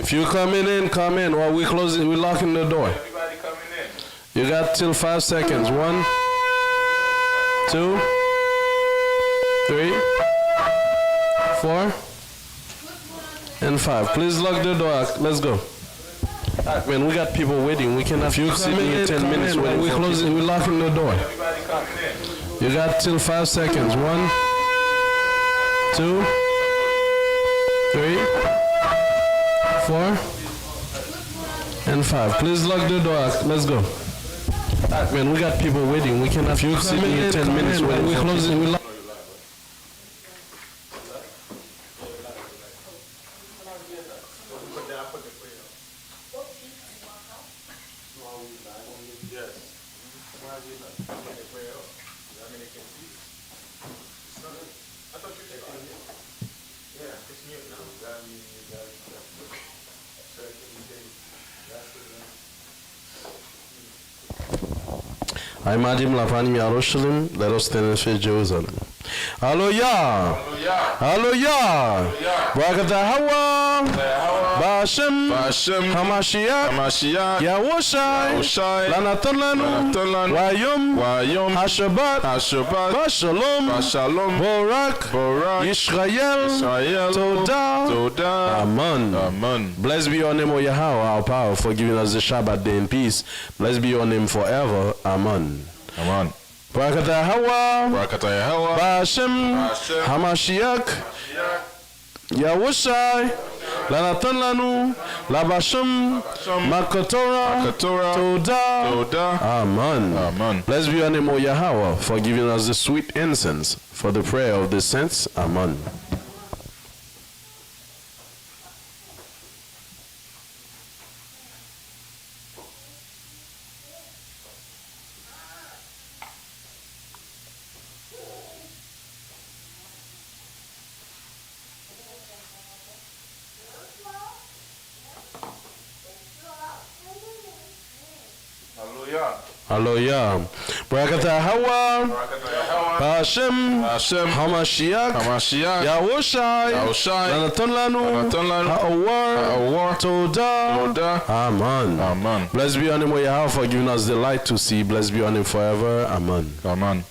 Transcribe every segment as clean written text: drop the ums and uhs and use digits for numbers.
If you coming in, come in. While we're closing, we're locking the door. Everybody coming in. You got till 5 seconds. 1, 2, 3, 4, and 5. Please lock the door. Let's go. Man, we got people waiting. We cannot sit here 10 minutes when we're closing. We're locking the door. Everybody coming in. You got till 5 seconds. 1, 2, 3, 4, and 5. Please lock the door. Let's go. Man, we got people waiting. We cannot sit here 10 minutes when we're closing. We're I imagine la famille Jerusalem, let us stand and say Jerusalem. Hallelujah. Hallelujah. Barakata Hawa. Bashem. Hamashiach. Yahushai. Lanatan lanu. Wayom. Hashabat. Bashalom. Borak. Israel. Todah. Amen. Blessed be your name, O Yahweh, our power, for giving us the Shabbat day in peace. Blessed be your name forever. Amen. Barakata Hawa. Bashem. Hamashiach. Yahushai. Lanatan lanu. Labasham. Makotora. Todah. Amen. Blessed be your name, O Yahweh, for giving us the sweet incense for the prayer of the saints. Amen. Hallelujah. Barakata Hawa. Bashem. Hamashiach. Yahushai. Lanatan lanu. Ha'awar. Todah. Amen. Blessed be your name, O Yahweh, for giving us the light to see. Blessed be your name forever. Amen.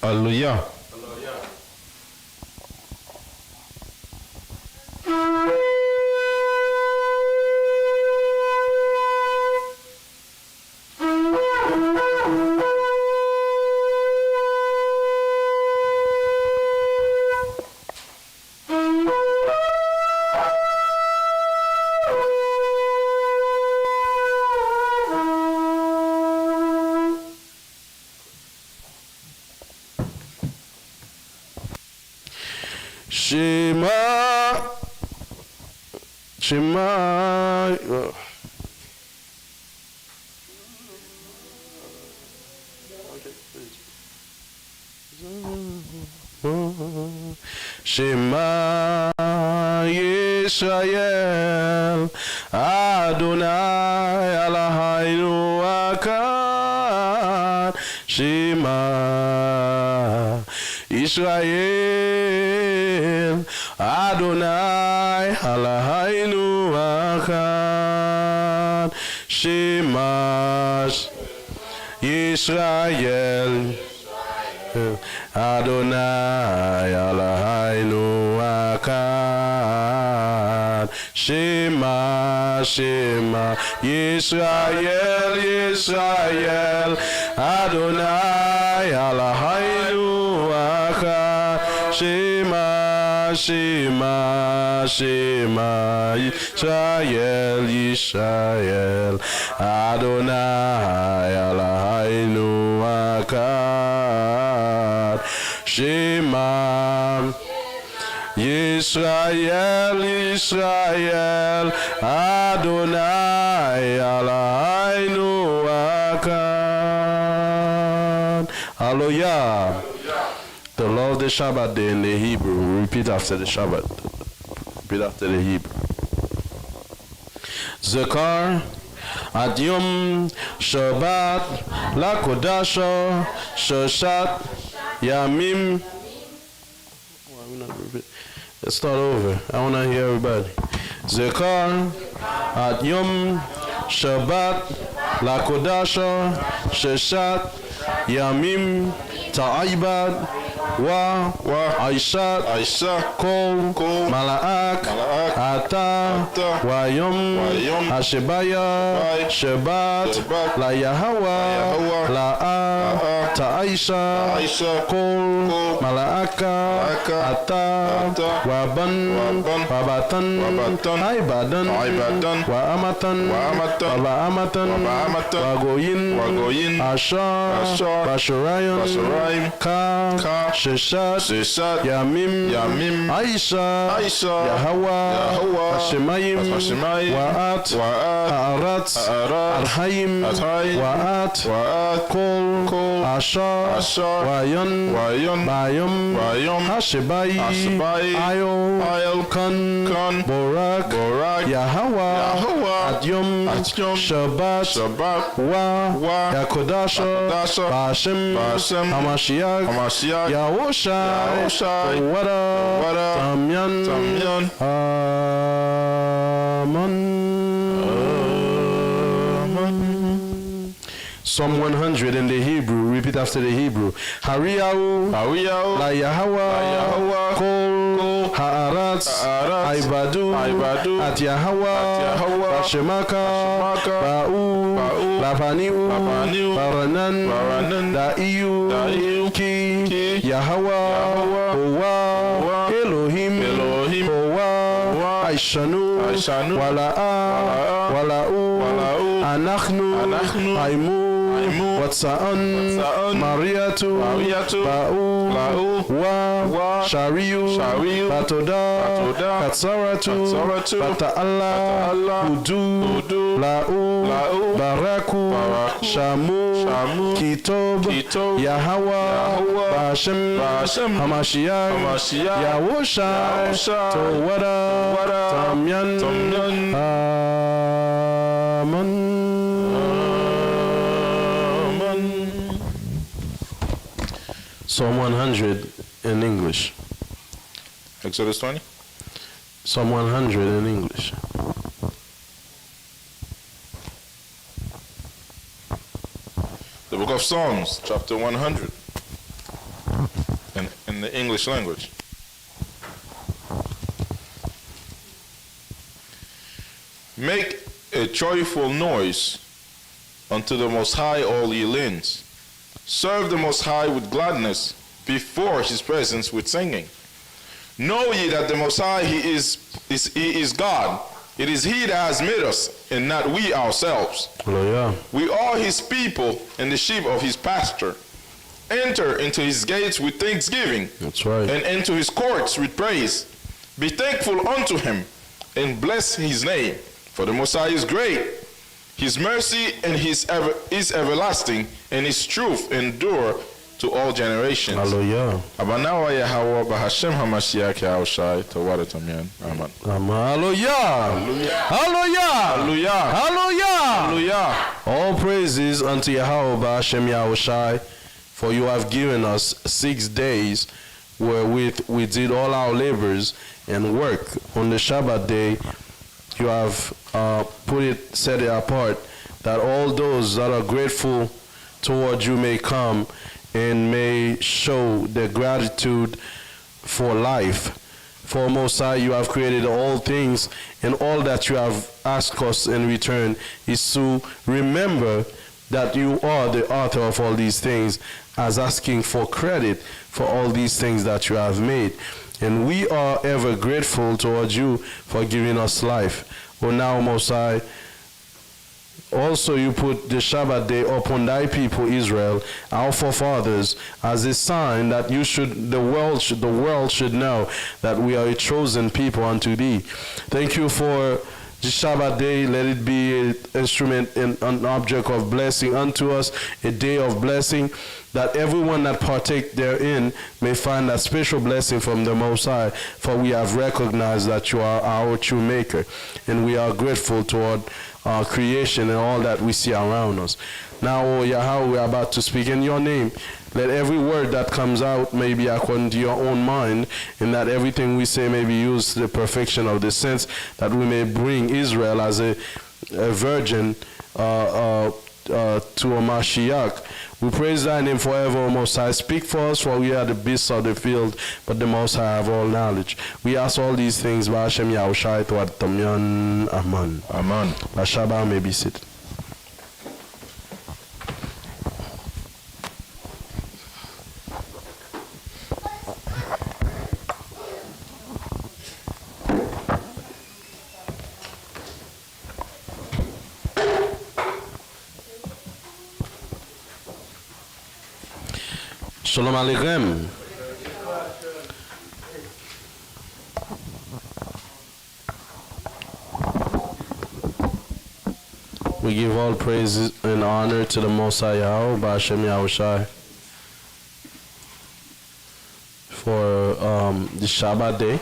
Hallelujah. Shema Yisrael Adonai Eloheinu Echad. Shema Israel Adonai Eloheinu Echad. Shema Yisrael Adonai Eloheinu Echad. Shema Yisrael Adonai Eloheinu Echad. Shema Yisrael Adonai Eloheinu Echad. Shema Yisrael Israel, Israel, Adonai Eloheinu Echad. Hallelujah. The law of the Shabbat day in the Hebrew. Repeat after the Shabbat. Repeat after the Hebrew. Zakar, Adyom, Shabbat, Lakodasha, Shoshat, Yamim. Let's start over. I want to hear everybody. Zakar, Adyom, Shabbat, Lakodasha, Shoshat, Yamim, Ta'ibad, Wa, Aisha, Kol, Malaak, Ata, Wayom, Ashebaya, Shebat, La Yahawa, La Ta'aisha, Kol, Malaaka, Ata, Waban, Wabatan, Aibadan, Waamatan, Wagoyin, Asha, Basharayan, Ka, Sheshat, Yamim, Aisha, Yahawa, Hashemayim, Wa'at, Ha'arat, Arhaim, Wa'at, Kol, Asha, Wayon, Bayom, Hashebai, Ayo, Kan, Borak, Yahawa, Adyom, Shabbat, Wa, Yakodasha, Bashem, Hamashiach, Yahushai, Wada, Tamyan, Amen. Psalm 100 in the Hebrew. Repeat after the Hebrew. Hariyahu, La Yahawa, Kol, Ha'arat, Aibadu, At Yahawa, Bashemaka, Ba'u, Lapaniu, Baranan, Da'iyu, Ki, Yahawa, Owa, Elohim, Owa, Aishanu, Wala'u, Anachnu, Aimu, Watsa'an, Mariatu, Ba'u, Wa, Shariu, Batoda, Katsaratu, Bata'ala, Hudu, La'u, Baraku, Shamu, Kitob, Yahawa, Bashem, Hamashiach, Yahushai, Towada, Tamyan, Amen. Psalm 100 in English. Exodus 20. Psalm 100 in English. The book of Psalms, chapter 100, in the English language. Make a joyful noise unto the Most High, all ye lands. Serve the Most High with gladness, before his presence with singing. Know ye that the Most High, he is God. It is he that has made us, and not we ourselves. Hallelujah. We are his people, and the sheep of his pasture. Enter into his gates with thanksgiving. That's right. And into his courts with praise. Be thankful unto him, and bless his name. For the Most High is great. His mercy and is everlasting, and his truth endure to all generations. Hallelujah. Abanawa Yahweh Bahashem Hamashiach Yahushai Tawara Tamyan. Amen. Hallelujah. Hallelujah. Hallelujah. All praises unto Yahweh Bahashem Yahushai, for you have given us 6 days wherewith we did all our labors and work. On the Shabbat day, you have set it apart, that all those that are grateful toward you may come and may show their gratitude for life. For Most High, you have created all things, and all that you have asked us in return is to remember that you are the author of all these things, as asking for credit for all these things that you have made. And we are ever grateful towards you for giving us life. Oh, now, Most High, Also you put the Shabbat day upon thy people Israel, our forefathers, as a sign that the world should know that we are a chosen people unto thee. Thank you for the Shabbat day. Let it be an instrument and an object of blessing unto us, a day of blessing, that everyone that partake therein may find that special blessing from the Most High, for we have recognized that you are our true maker, and we are grateful toward our creation and all that we see around us. Now, O Yahweh, we are about to speak in your name. Let every word that comes out may be according to your own mind, and that everything we say may be used to the perfection of the saints, that we may bring Israel as a virgin to a Mashiach. We praise thy name forever, O Most High. Speak for us, for we are the beasts of the field, but the Most High have all knowledge. We ask all these things by Hashem Yahushai Tuat Tamyan. Amen. Amen. Bashaba may be seated. Shalom Aleichem. We give all praise and honor to the Most High Yahweh, B'Hashem Yahushai, for the Shabbat day.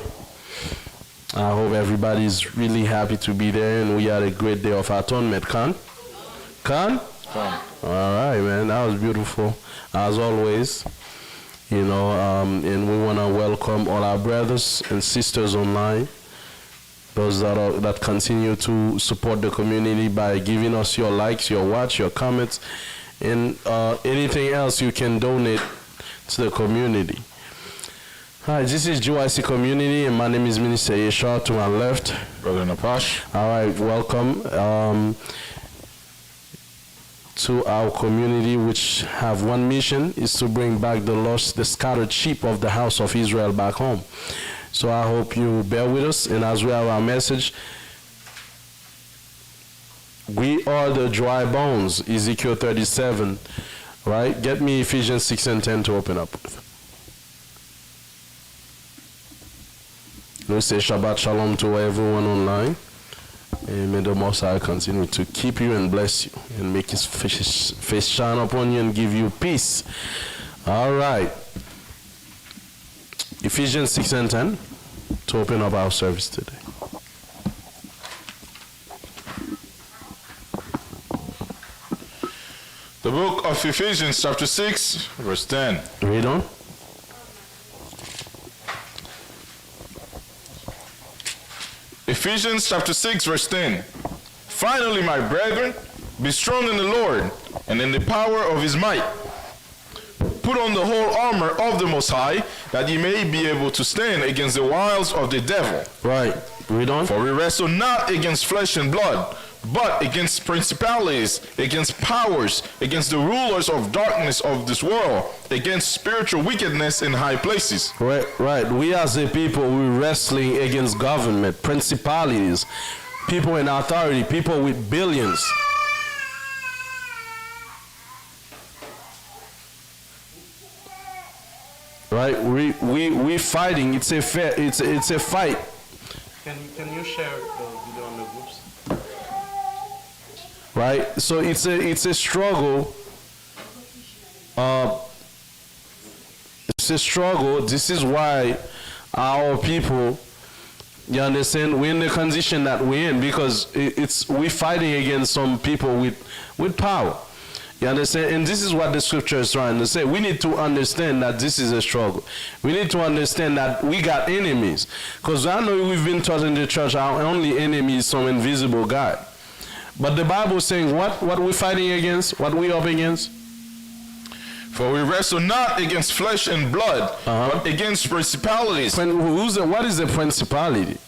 I hope everybody's really happy to be there, and we had a great day of atonement. Khan? All right, man. That was beautiful, as always. You know, and we want to welcome all our brothers and sisters online, those that continue to support the community by giving us your likes, your watch, your comments, and anything else you can donate to the community. Hi, this is GYC Community, and my name is Minister Yeshua to my left. Brother Napash. All right, welcome to our community, which have one mission, is to bring back the lost, the scattered sheep of the house of Israel back home. So I hope you bear with us, and as we have our message, we are the dry bones, Ezekiel 37, right? Get me Ephesians 6 and 10 to open up with. We say Shabbat Shalom to everyone online. And may the Most High continue to keep you and bless you and make his face shine upon you and give you peace. All right. Ephesians 6 and 10 to open up our service today. The book of Ephesians chapter 6, verse 10. Read on. Ephesians chapter 6, verse 10. Finally, my brethren, be strong in the Lord and in the power of his might. Put on the whole armor of the Most High, that ye may be able to stand against the wiles of the devil. Right. Read on. For we wrestle not against flesh and blood, but against principalities, against powers, against the rulers of darkness of this world, against spiritual wickedness in high places. Right. We as a people, we're wrestling against government, principalities, people in authority, people with billions. Right? We fighting. It's a fight. Can you share the video on the groups? Right? So it's a struggle. It's a struggle. This is why our people, you understand, we're in the condition that we're in, because we're fighting against some people with power. You understand? And this is what the scripture is trying to say. We need to understand that this is a struggle. We need to understand that we got enemies. Because I know we've been taught in the church our only enemy is some invisible God. But the Bible is saying what we're fighting against, what we're up against. For we wrestle not against flesh and blood, but against principalities. What is a principality?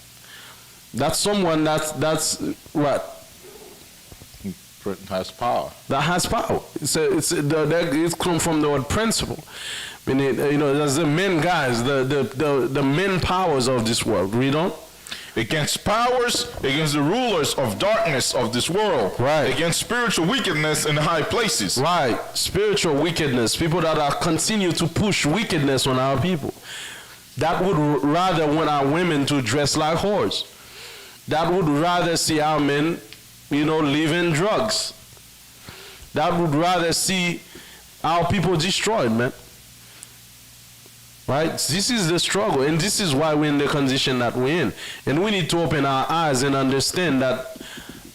That's someone that's what? Has power. That has power. It's come from the word principle. Meaning, there's the men guys, the men powers of this world. Read on. against powers, against the rulers of darkness of this world, Right. against spiritual wickedness in high places. Right, spiritual wickedness, people that are continue to push wickedness on our people. That would rather want our women to dress like whores. That would rather see our men, live in drugs. That would rather see our people destroyed, man. Right? This is the struggle, and this is why we're in the condition that we're in. And we need to open our eyes and understand that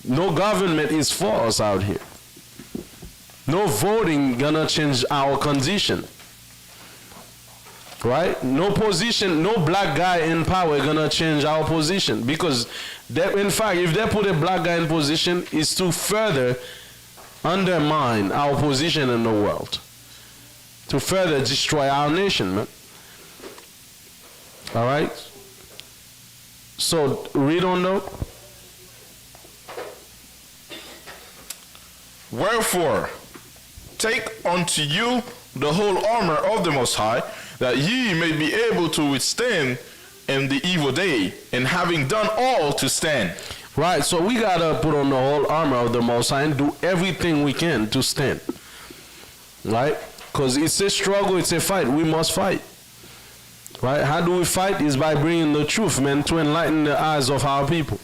no government is for us out here. No voting gonna change our condition. Right? No position, no black guy in power gonna change our position. Because, in fact, if they put a black guy in position, it's to further undermine our position in the world. To further destroy our nation, man. All right? So, read on though. Wherefore, take unto you the whole armor of the Most High, that ye may be able to withstand in the evil day, and having done all to stand. Right, so we gotta put on the whole armor of the Most High and do everything we can to stand. Right? Because it's a struggle, it's a fight. We must fight. Right? How do we fight? Is by bringing the truth, man, to enlighten the eyes of our people.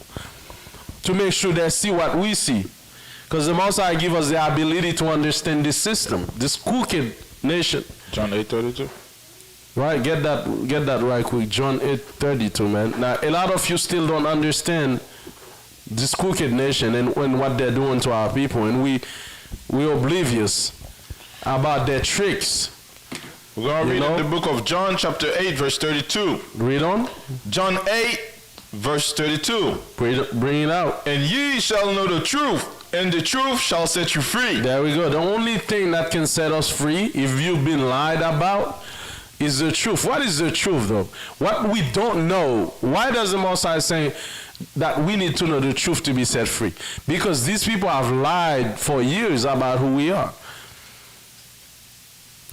To make sure they see what we see. Because the Most High give us the ability to understand this system, this crooked nation. John 8:32. Right? Get that right quick. John 8:32, man. Now, a lot of you still don't understand this crooked nation and what they're doing to our people, and we're oblivious about their tricks. We're going to read in the book of John chapter 8 verse 32. Read on. John 8 verse 32. Bring it out. And ye shall know the truth, and the truth shall set you free. There we go. The only thing that can set us free, if you've been lied about, is the truth. What is the truth though? What we don't know. Why does the Most High say that we need to know the truth to be set free? Because these people have lied for years about who we are.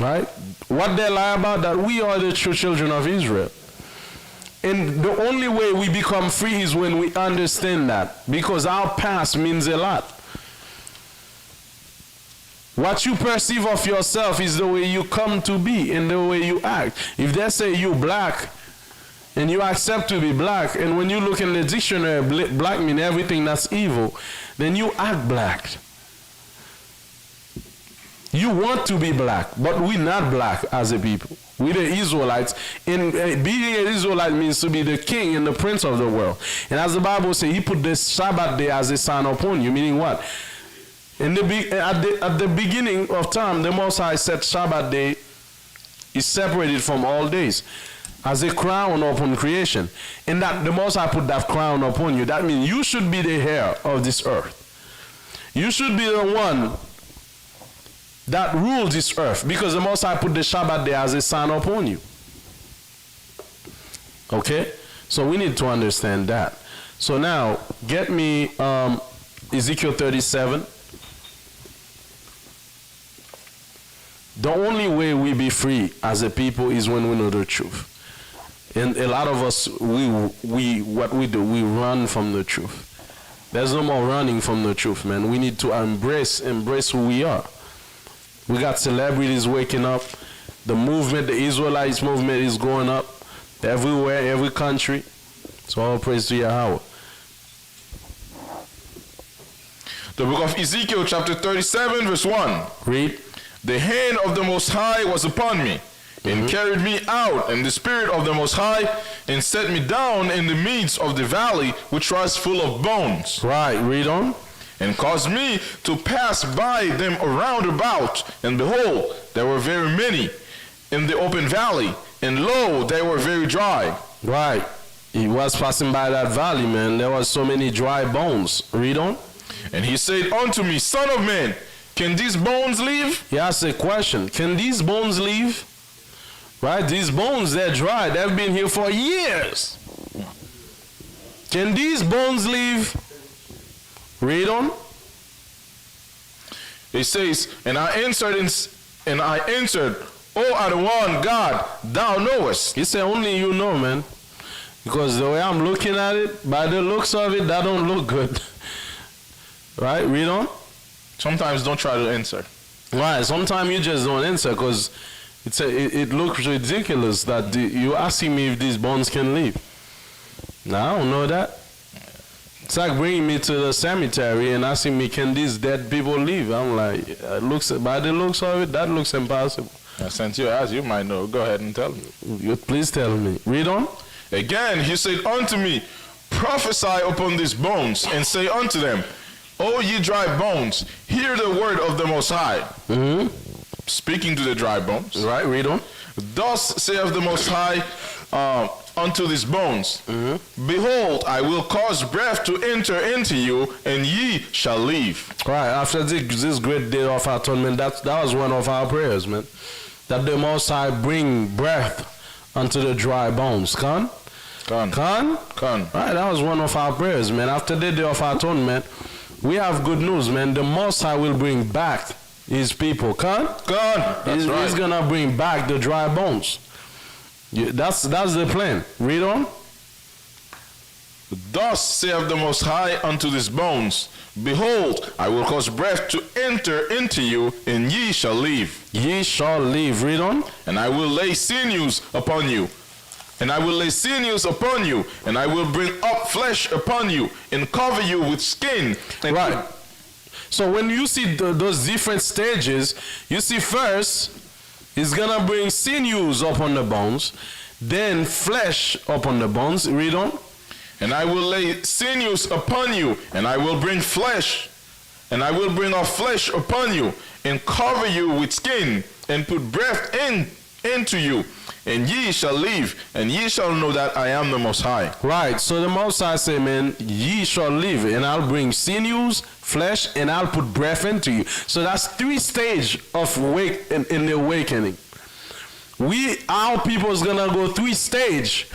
Right? What they lie about, that we are the true children of Israel. And the only way we become free is when we understand that. Because our past means a lot. What you perceive of yourself is the way you come to be and the way you act. If they say you black and you accept to be black, and when you look in the dictionary, black means everything that's evil, then you act black. You want to be black, but we're not black as a people. We're the Israelites. And being an Israelite means to be the king and the prince of the world. And as the Bible says, he put the Sabbath day as a sign upon you, meaning what? At the beginning of time, the Most High said Sabbath day is separated from all days as a crown upon creation. And that the Most High put that crown upon you. That means you should be the heir of this earth. You should be the one that rules this earth, because the Most High put the Shabbat day as a sign upon you. Okay? So we need to understand that. So now, get me Ezekiel 37. The only way we be free as a people is when we know the truth. And a lot of us, what we do, we run from the truth. There's no more running from the truth, man. We need to embrace who we are. We got celebrities waking up. The movement, the Israelites movement is going up everywhere, every country. So all praise to Yahweh. The book of Ezekiel chapter 37 verse 1. Read. The hand of the Most High was upon me, and carried me out in the spirit of the Most High, and set me down in the midst of the valley, which was full of bones. Right, read on. And caused me to pass by them around about, and behold, there were very many in the open valley, and lo, they were very dry. Right. He was passing by that valley, man. There was so many dry bones. Read on. And he said unto me, Son of man, can these bones live? He asked a question. Can these bones live? Right? These bones, they're dry. They've been here for years. Can these bones live? Read on. It says, and I answered, O Adawan, God, thou knowest. He said, only you know, man. Because the way I'm looking at it, by the looks of it, that don't look good. Right? Read on. Sometimes don't try to answer. Right. Sometimes you just don't answer because it looks ridiculous that you asking me if these bones can live. Now I don't know that. It's like bringing me to the cemetery and asking me, can these dead people live? I'm like, by the looks of it, that looks impossible. Since you asked, you might know. Go ahead and tell me. Please tell me. Read on. Again, he said unto me, prophesy upon these bones, and say unto them, O ye dry bones, hear the word of the Most High. Speaking to the dry bones. Right, read on. Thus saith the Most High unto these bones, behold, I will cause breath to enter into you, and ye shall live. Right, after this great day of atonement, that was one of our prayers, man. That the Most High bring breath unto the dry bones. Con? Con. Right, that was one of our prayers, man. After the day of atonement, we have good news, man. The Most High will bring back his people. Con? That's right. He's gonna bring back the dry bones. That's the plan. Read on. Thus saith the Most High unto these bones, behold, I will cause breath to enter into you, and ye shall live. Ye shall live. Read on. And I will lay sinews upon you. And I will lay sinews upon you, and I will bring up flesh upon you, and cover you with skin. Right. So when you see those different stages, you see first, he's gonna bring sinews upon the bones, then flesh upon the bones. Read on. And I will lay sinews upon you, and I will bring flesh, and I will bring up flesh upon you, and cover you with skin, and put breath into you, and ye shall live, and ye shall know that I am the Most High. Right, so the Most High say, man, ye shall live, and I'll bring sinews, flesh, and I'll put breath into you. So that's 3 stages of in the awakening. Our people is gonna go 3 stages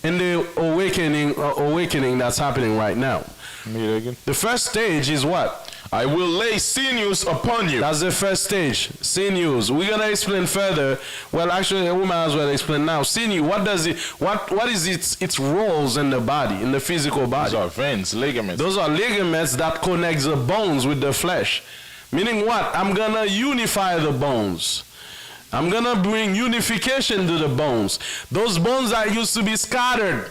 in the awakening that's happening right now. The first stage is what? I will lay sinews upon you. That's the first stage. Sinews. We're gonna explain further. Well, actually, we might as well explain now. Sinew. What is its roles in the body, in the physical body? Those are veins, ligaments. Those are ligaments that connect the bones with the flesh. Meaning what? I'm gonna unify the bones. I'm gonna bring unification to the bones. Those bones that used to be scattered,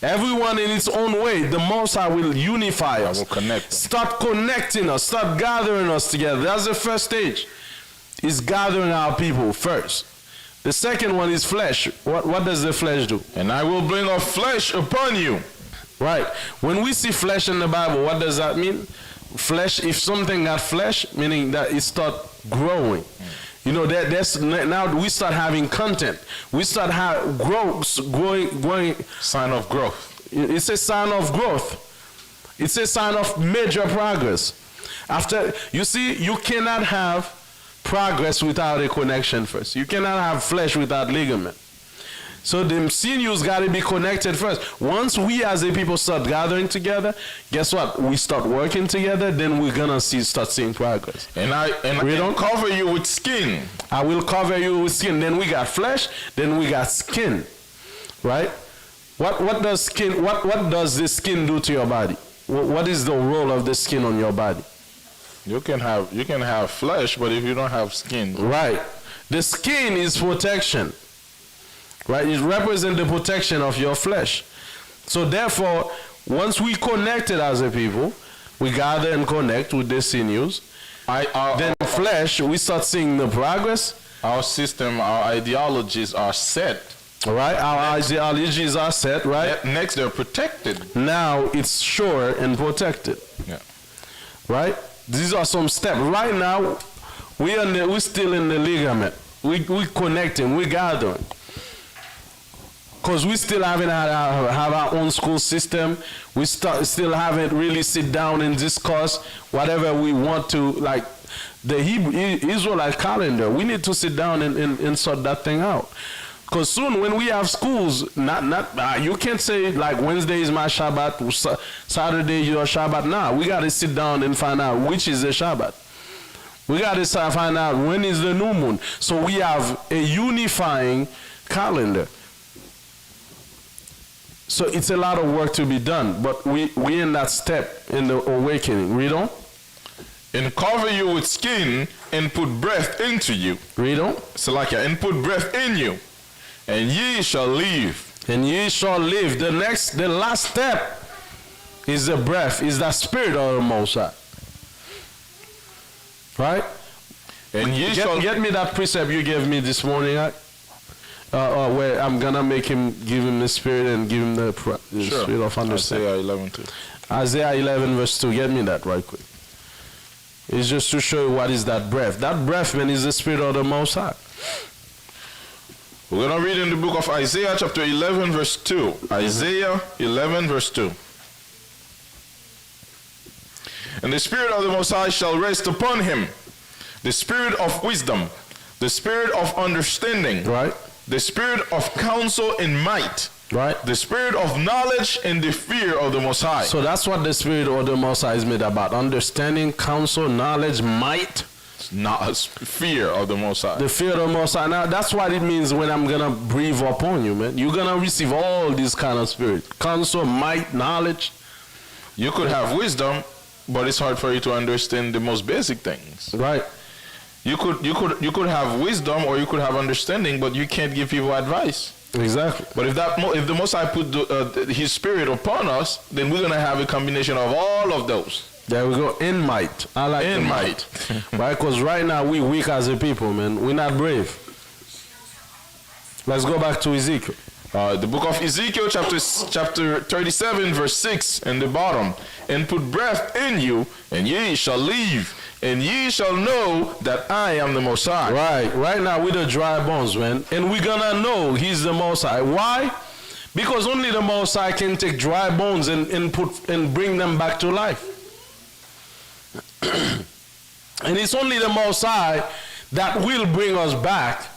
everyone in its own way, the Most High will unify us. Will connect them. Start connecting us, start gathering us together. That's the first stage. Is gathering our people first. The second one is flesh. What does the flesh do? And I will bring up flesh upon you. Right. When we see flesh in the Bible, what does that mean? Flesh, if something got flesh, meaning that it start growing. You know, now we start having content. We start growing. Sign of growth. It's a sign of growth. It's a sign of major progress. After, you see, you cannot have progress without a connection first. You cannot have flesh without ligament. So the sinews got to be connected first. Once we as a people start gathering together, guess what? We start working together, then we're going to start seeing progress. And I will cover you with skin. I will cover you with skin. Then we got flesh, then we got skin. Right? What does the skin do to your body? What is the role of the skin on your body? You can have flesh, but if you don't have skin. Right. The skin is protection. Right? It represents the protection of your flesh. So therefore, once we connected as a people, we gather and connect with the sinews. Then flesh, we start seeing the progress. Our system, our ideologies are set. Right? Our ideologies are set, right? Next, they're protected. Now it's sure and protected. Yeah. Right? These are some steps. Right now, we're still in the ligament. We connecting, we gathering. Because we still haven't have our own school system. We still haven't really sit down and discuss whatever we want to, like the Israelite calendar. We need to sit down and sort that thing out. Because soon when we have schools, you can't say like Wednesday is my Shabbat, Saturday is your Shabbat. Nah, we got to sit down and find out which is the Shabbat. We got to find out when is the new moon. So we have a unifying calendar. So it's a lot of work to be done, but we in that step in the awakening. Read on. And cover you with skin and put breath into you. Read on. And put breath in you, and ye shall live. And ye shall live. The last step is the breath, is the spirit of the Most High. Right? And ye shall get me that precept you gave me this morning, where I'm gonna give him the spirit and give him the spirit of understanding. Isaiah 11:2. Isaiah 11 verse 2. Get me that right quick. It's just to show you what is that breath. That breath, man, is the spirit of the Most High. We're going to read in the book of Isaiah chapter 11 verse 2. Isaiah 11 verse 2. And the spirit of the Most High shall rest upon him, the spirit of wisdom, the spirit of understanding, right? The spirit of counsel and might, right? The spirit of knowledge and the fear of the Most High. So that's what the spirit of the Most High is made about. Understanding, counsel, knowledge, might. Not fear of the Most High. The fear of the Most High. Now that's what it means when I'm gonna breathe upon you, man. You're gonna receive all these kind of spirit. Counsel, might, knowledge. You could have wisdom, but it's hard for you to understand the most basic things. Right. You could have wisdom or you could have understanding, but you can't give people advice. Exactly. But if the Most High put His Spirit upon us, then we're gonna have a combination of all of those. There we go. In might. I like in might. Right? Because right now we weak as a people, man. We're not brave. Let's go back to Ezekiel. The book of Ezekiel, chapter 37, verse 6, in the bottom. And put breath in you, and ye shall live, and ye shall know that I am the Most High. Right. Right now we're the dry bones, man. And we're gonna know He's the Most High. Why? Because only the Most High can take dry bones and bring them back to life. And it's only the Most High that will bring us back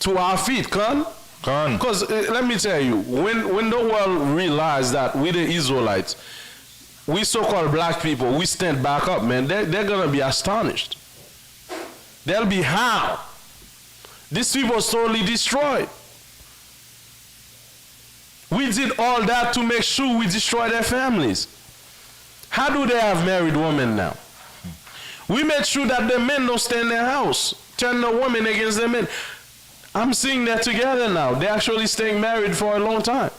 to our feet, Con? Because let me tell you, when the world realized that we the Israelites, we so-called black people, we stand back up, man, they're going to be astonished. They'll be, how? These people are totally destroyed. We did all that to make sure we destroy their families. How do they have married women now? We made sure that the men don't stay in their house, turn the women against the men. I'm seeing that together now. They're actually staying married for a long time.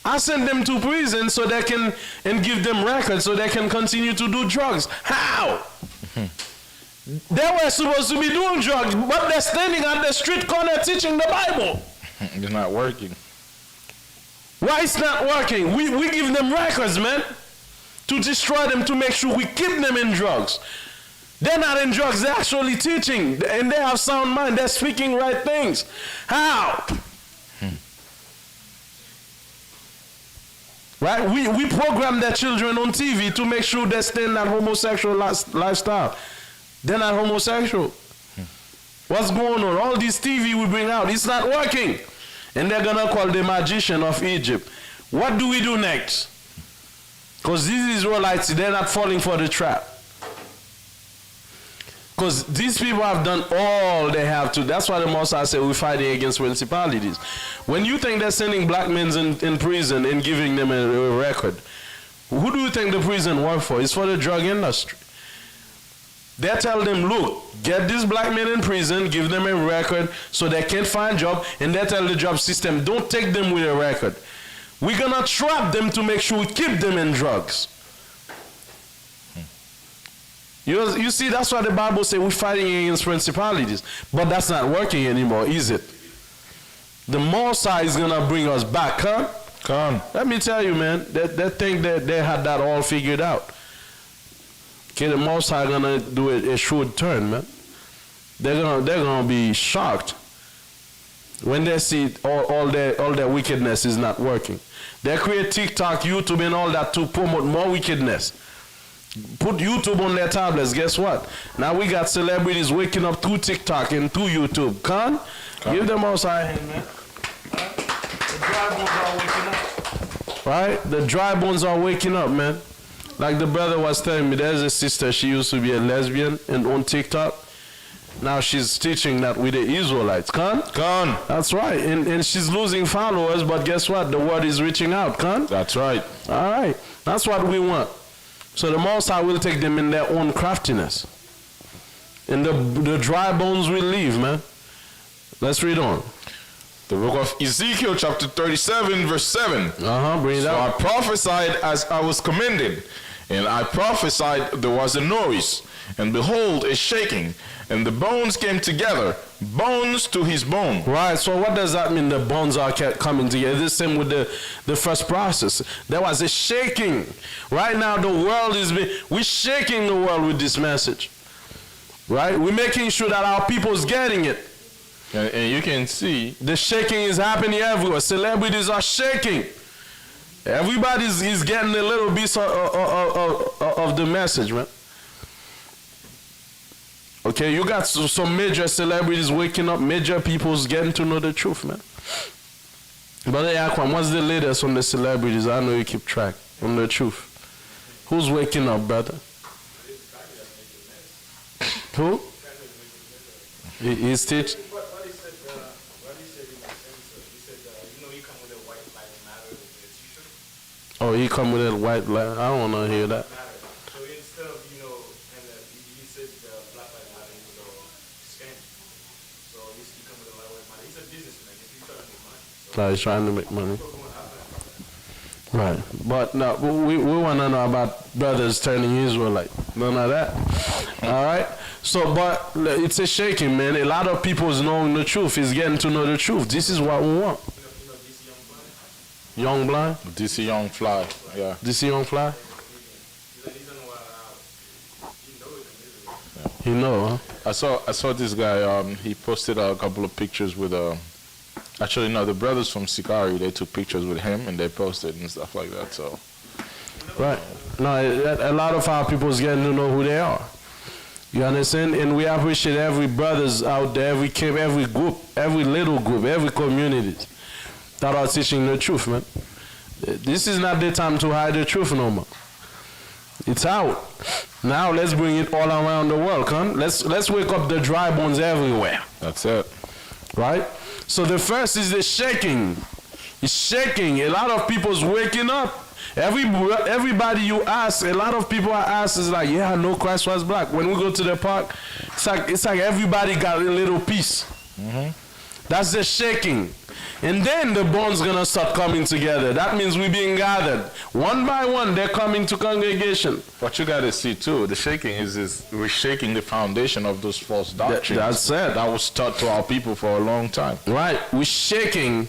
I send them to prison so they can, and give them records so they can continue to do drugs. How? They were supposed to be doing drugs, but they're standing at the street corner teaching the Bible. It's not working. Why it's not working? We give them records, man, to destroy them, to make sure we keep them in drugs. They're not in drugs, they're actually teaching, and they have sound mind, they're speaking right things. How? Right? We program their children on TV to make sure they stay in that homosexual lifestyle. They're not homosexual. What's going on? All this TV we bring out, it's not working. And they're gonna call the magician of Egypt. What do we do next? Because these Israelites, they're not falling for the trap. Because these people have done all they have to. That's why the Most High said we're fighting against principalities. When you think they're sending black men in prison and giving them a record, who do you think the prison work for? It's for the drug industry. They tell them, look, get these black men in prison, give them a record so they can't find a job, and they tell the job system, don't take them with a record. We're going to trap them to make sure we keep them in drugs. You see, that's why the Bible says we're fighting against principalities. But that's not working anymore, is it? The Most High is going to bring us back, huh? Come. Let me tell you, man, they think that they had that all figured out. Okay, the Most High going to do a shrewd turn, man. They're gonna be shocked when they see all their wickedness is not working. They create TikTok, YouTube, and all that to promote more wickedness. Put YouTube on their tablets. Guess what? Now we got celebrities waking up through TikTok and through YouTube. Come. Give them Most High hand, man. The dry bones are waking up. Right? The dry bones are waking up, man. Like the brother was telling me, there's a sister, she used to be a lesbian and on TikTok. Now she's teaching that with the Israelites. Con? Con. That's right. And she's losing followers, but guess what? The word is reaching out. Con? That's right. All right. That's what we want. So the Most High will take them in their own craftiness. And the dry bones will leave, man. Let's read on. The book of Ezekiel chapter 37 verse 7. Bring it So out. I prophesied as I was commanded, and I prophesied there was a noise, and behold a shaking, and the bones came together, bones to his bone. Right, so what does that mean? The bones are coming together. The same with the first process. There was a shaking. Right now the world we're shaking the world with this message. Right? We're making sure that our people's getting it. And you can see the shaking is happening everywhere. Celebrities are shaking. Everybody is getting a little piece of the message, man. Okay, you got some major celebrities waking up, major people's getting to know the truth, man. Brother Yaquam, what's the latest on the celebrities? I know you keep track on the truth. Who's waking up, brother? Who? He's teaching. Oh, he come with that white light. I don't want to hear that. So instead of, and he said black lives matter, he was scam. So he come with a light matter. He's a businessman. He's trying to make money. So He's trying to make money. Right. But no, we want to know about brothers turning Israelite. None of that. All right. So, but it's a shaking, man. A lot of people is knowing the truth. Is getting to know the truth. This is what we want. Young blind? DC Young Fly. Yeah. DC Young Fly? He know, huh? I saw this guy. He posted a couple of pictures with actually no, the brothers from Sikari. They took pictures with him and they posted and stuff like that. So. Right. No, a lot of our people is getting to know who they are. You understand? And we appreciate every brothers out there, every camp, every group, every little group, every community that are teaching the truth, man. This is not the time to hide the truth no more. It's out. Now let's bring it all around the world, huh? Let's wake up the dry bones everywhere. That's it. Right? So the first is the shaking. It's shaking. A lot of people's waking up. Everybody you ask, a lot of people I ask is like, yeah, I know Christ was black. When we go to the park, it's like everybody got a little piece. That's the shaking. And then the bones gonna start coming together. That means we're being gathered. One by one, they're coming to congregation. What you gotta see too, the shaking is we're shaking the foundation of those false doctrines. That's it. That was taught to our people for a long time. Right, we're shaking.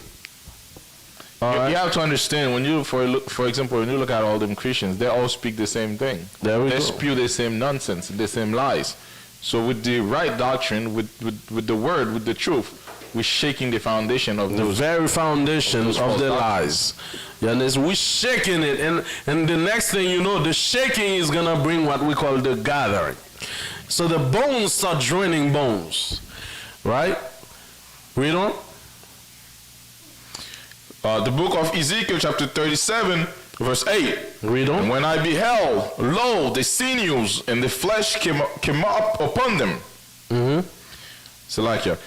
You have to understand, when you, for example, when you look at all them Christians, they all speak the same thing. They spew the same nonsense, the same lies. So with the right doctrine, with the word, with the truth, we're shaking the foundation of the very foundation of the lies. Yeah, we're shaking it, and the next thing you know, the shaking is gonna bring what we call the gathering. So the bones start joining bones, right? Read on. The book of Ezekiel chapter 37 verse 8. Read on. And when I beheld, lo, the sinews and the flesh came up upon them. So like here.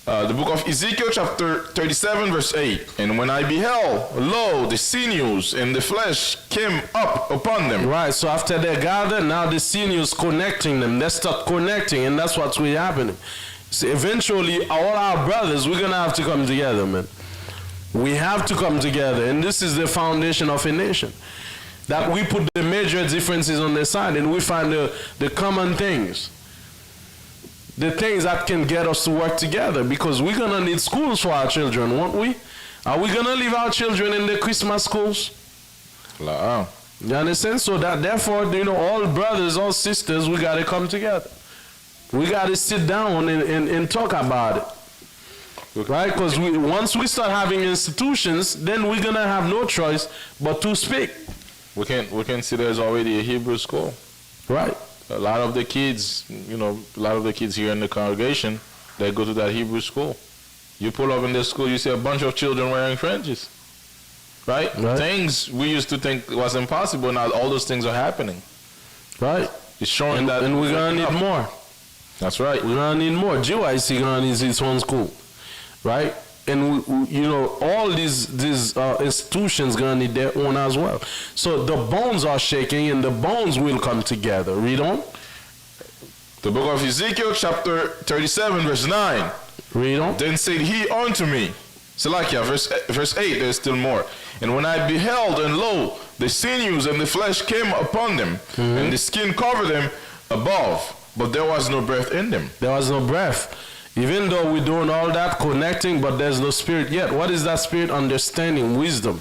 The book of Ezekiel chapter 37 verse 8. And when I beheld, lo, the sinews and the flesh came up upon them. Right, so after they gather, now the sinews connecting them. They start connecting, and that's what's really happening. So eventually, all our brothers, we're going to have to come together, man. We have to come together, and this is the foundation of a nation. That we put the major differences on the side, and we find the common things. The things that can get us to work together, because we're going to need schools for our children, won't we? Are we going to leave our children in the Christmas schools? You understand? So that therefore, all brothers, all sisters, we got to come together. We got to sit down and talk about it. Right? Because once we start having institutions, then we're going to have no choice but to speak. We can see there's already a Hebrew school. Right. A lot of the kids, here in the congregation, they go to that Hebrew school. You pull up in the school, you see a bunch of children wearing fringes. Right? Things we used to think was impossible, now all those things are happening. Right. It's showing that. And we're going to need more. That's right. We're gonna need more. GYC gonna need its own school, right? And you know, all these institutions gonna need their own as well. So the bones are shaking, and the bones will come together. Read on. The book of Ezekiel, chapter 37, verse 9. Read on. Then said he unto me, Salakia, verse 8, there's still more. And when I beheld, and lo, the sinews and the flesh came upon them, and the skin covered them above, but there was no breath in them. There was no breath. Even though we're doing all that connecting, but there's no spirit yet. What is that spirit? Understanding, wisdom.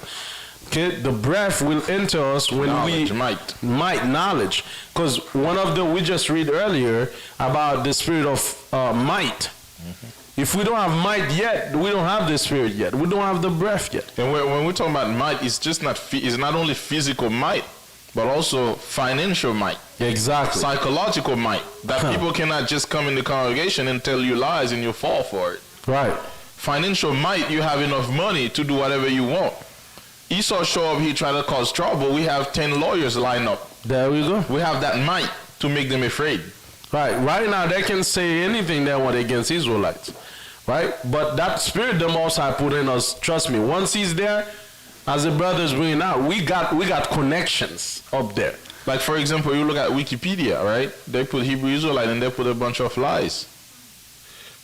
Okay, the breath will enter us when Knowledge, we might. knowledge. Because one of the we just read earlier about the spirit of might. If we don't have might yet, we don't have the spirit yet. We don't have the breath yet. And when we're talking about might, it's just it's not only physical might, but also financial might. Exactly. Psychological might. That people cannot just come in the congregation and tell you lies and you fall for it. Right. Financial might, you have enough money to do whatever you want. Esau show up, he try to cause trouble. We have 10 lawyers lined up. There we go. We have that might to make them afraid. Right. Right now, they can say anything they want against Israelites. Right? But that spirit the Most High put in us, trust me, once he's there, as the brothers bringing out, we got connections up there. Like, for example, you look at Wikipedia, right? They put Hebrew Israelite and they put a bunch of lies.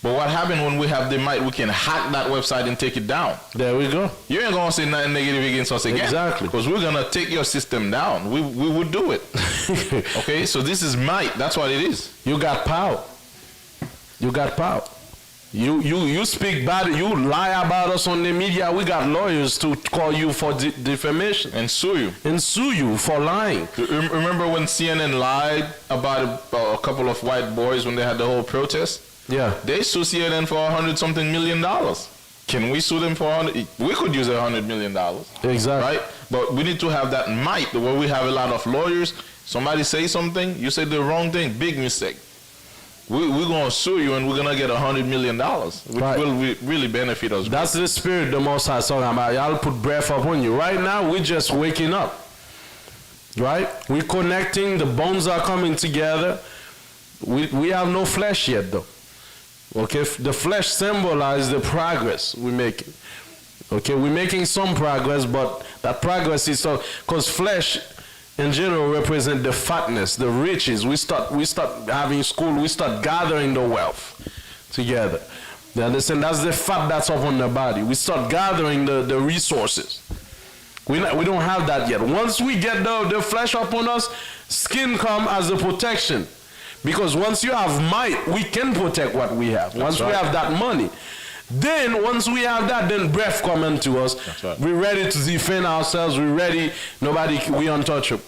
But what happened when we have the might, we can hack that website and take it down. There we go. You ain't going to say nothing negative against us again. Exactly. Because we're going to take your system down. We would do it. Okay? So this is might. That's what it is. You got power. You got power. You speak bad, you lie about us on the media. We got lawyers to call you for defamation. And sue you. And sue you for lying. Remember when CNN lied about a couple of white boys when they had the whole protest? Yeah. They sue CNN for $100-something million. Can we sue them for $100? We could use $100 million. Exactly. Right? But we need to have that might where we have a lot of lawyers. Somebody say something, you say the wrong thing, big mistake. We're going to sue you and we're going to get $100 million, which will really benefit us. That's the spirit the Most High is talking about. Y'all put breath upon you. Right now, we're just waking up. Right? We're connecting. The bones are coming together. We have no flesh yet, though. Okay? The flesh symbolizes the progress we're making. Okay? We're making some progress, but that progress is so... Because flesh... in general represent the fatness, the riches. We start having school, we start gathering the wealth together. You understand? That's the fat that's upon the body. We start gathering the resources. We don't have that yet. Once we get the flesh upon us, skin come as a protection. Because once you have might, we can protect what we have. Once we have that money. Then, once we have that, then breath come into us. Right. We're ready to defend ourselves. We're ready. We untouchable.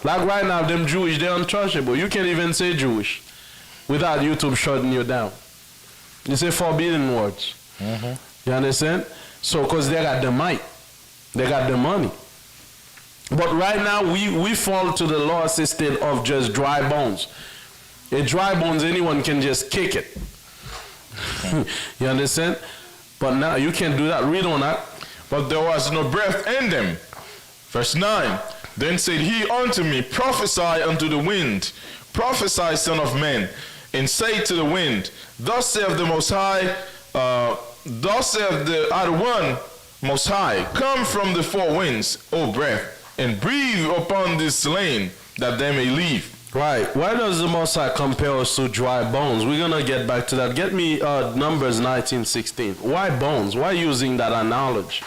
Like right now, them Jewish, they're untouchable. You can't even say Jewish without YouTube shutting you down. You say forbidden words. You understand? So, because they got the might. They got the money. But right now, we fall to the law system of just dry bones. A dry bones, anyone can just kick it. You understand? But now you can't do that. Read on that. But there was no breath in them. Verse 9. Then said he unto me, prophesy unto the wind, prophesy, son of man, and say to the wind, thus saith the Most High, thus saith the other one, Most High, come from the four winds, O breath, and breathe upon this slain, that they may live. Right. Why does the Most High compare us to dry bones? We're going to get back to that. Get me Numbers 19:16. Why bones? Why using that analogy?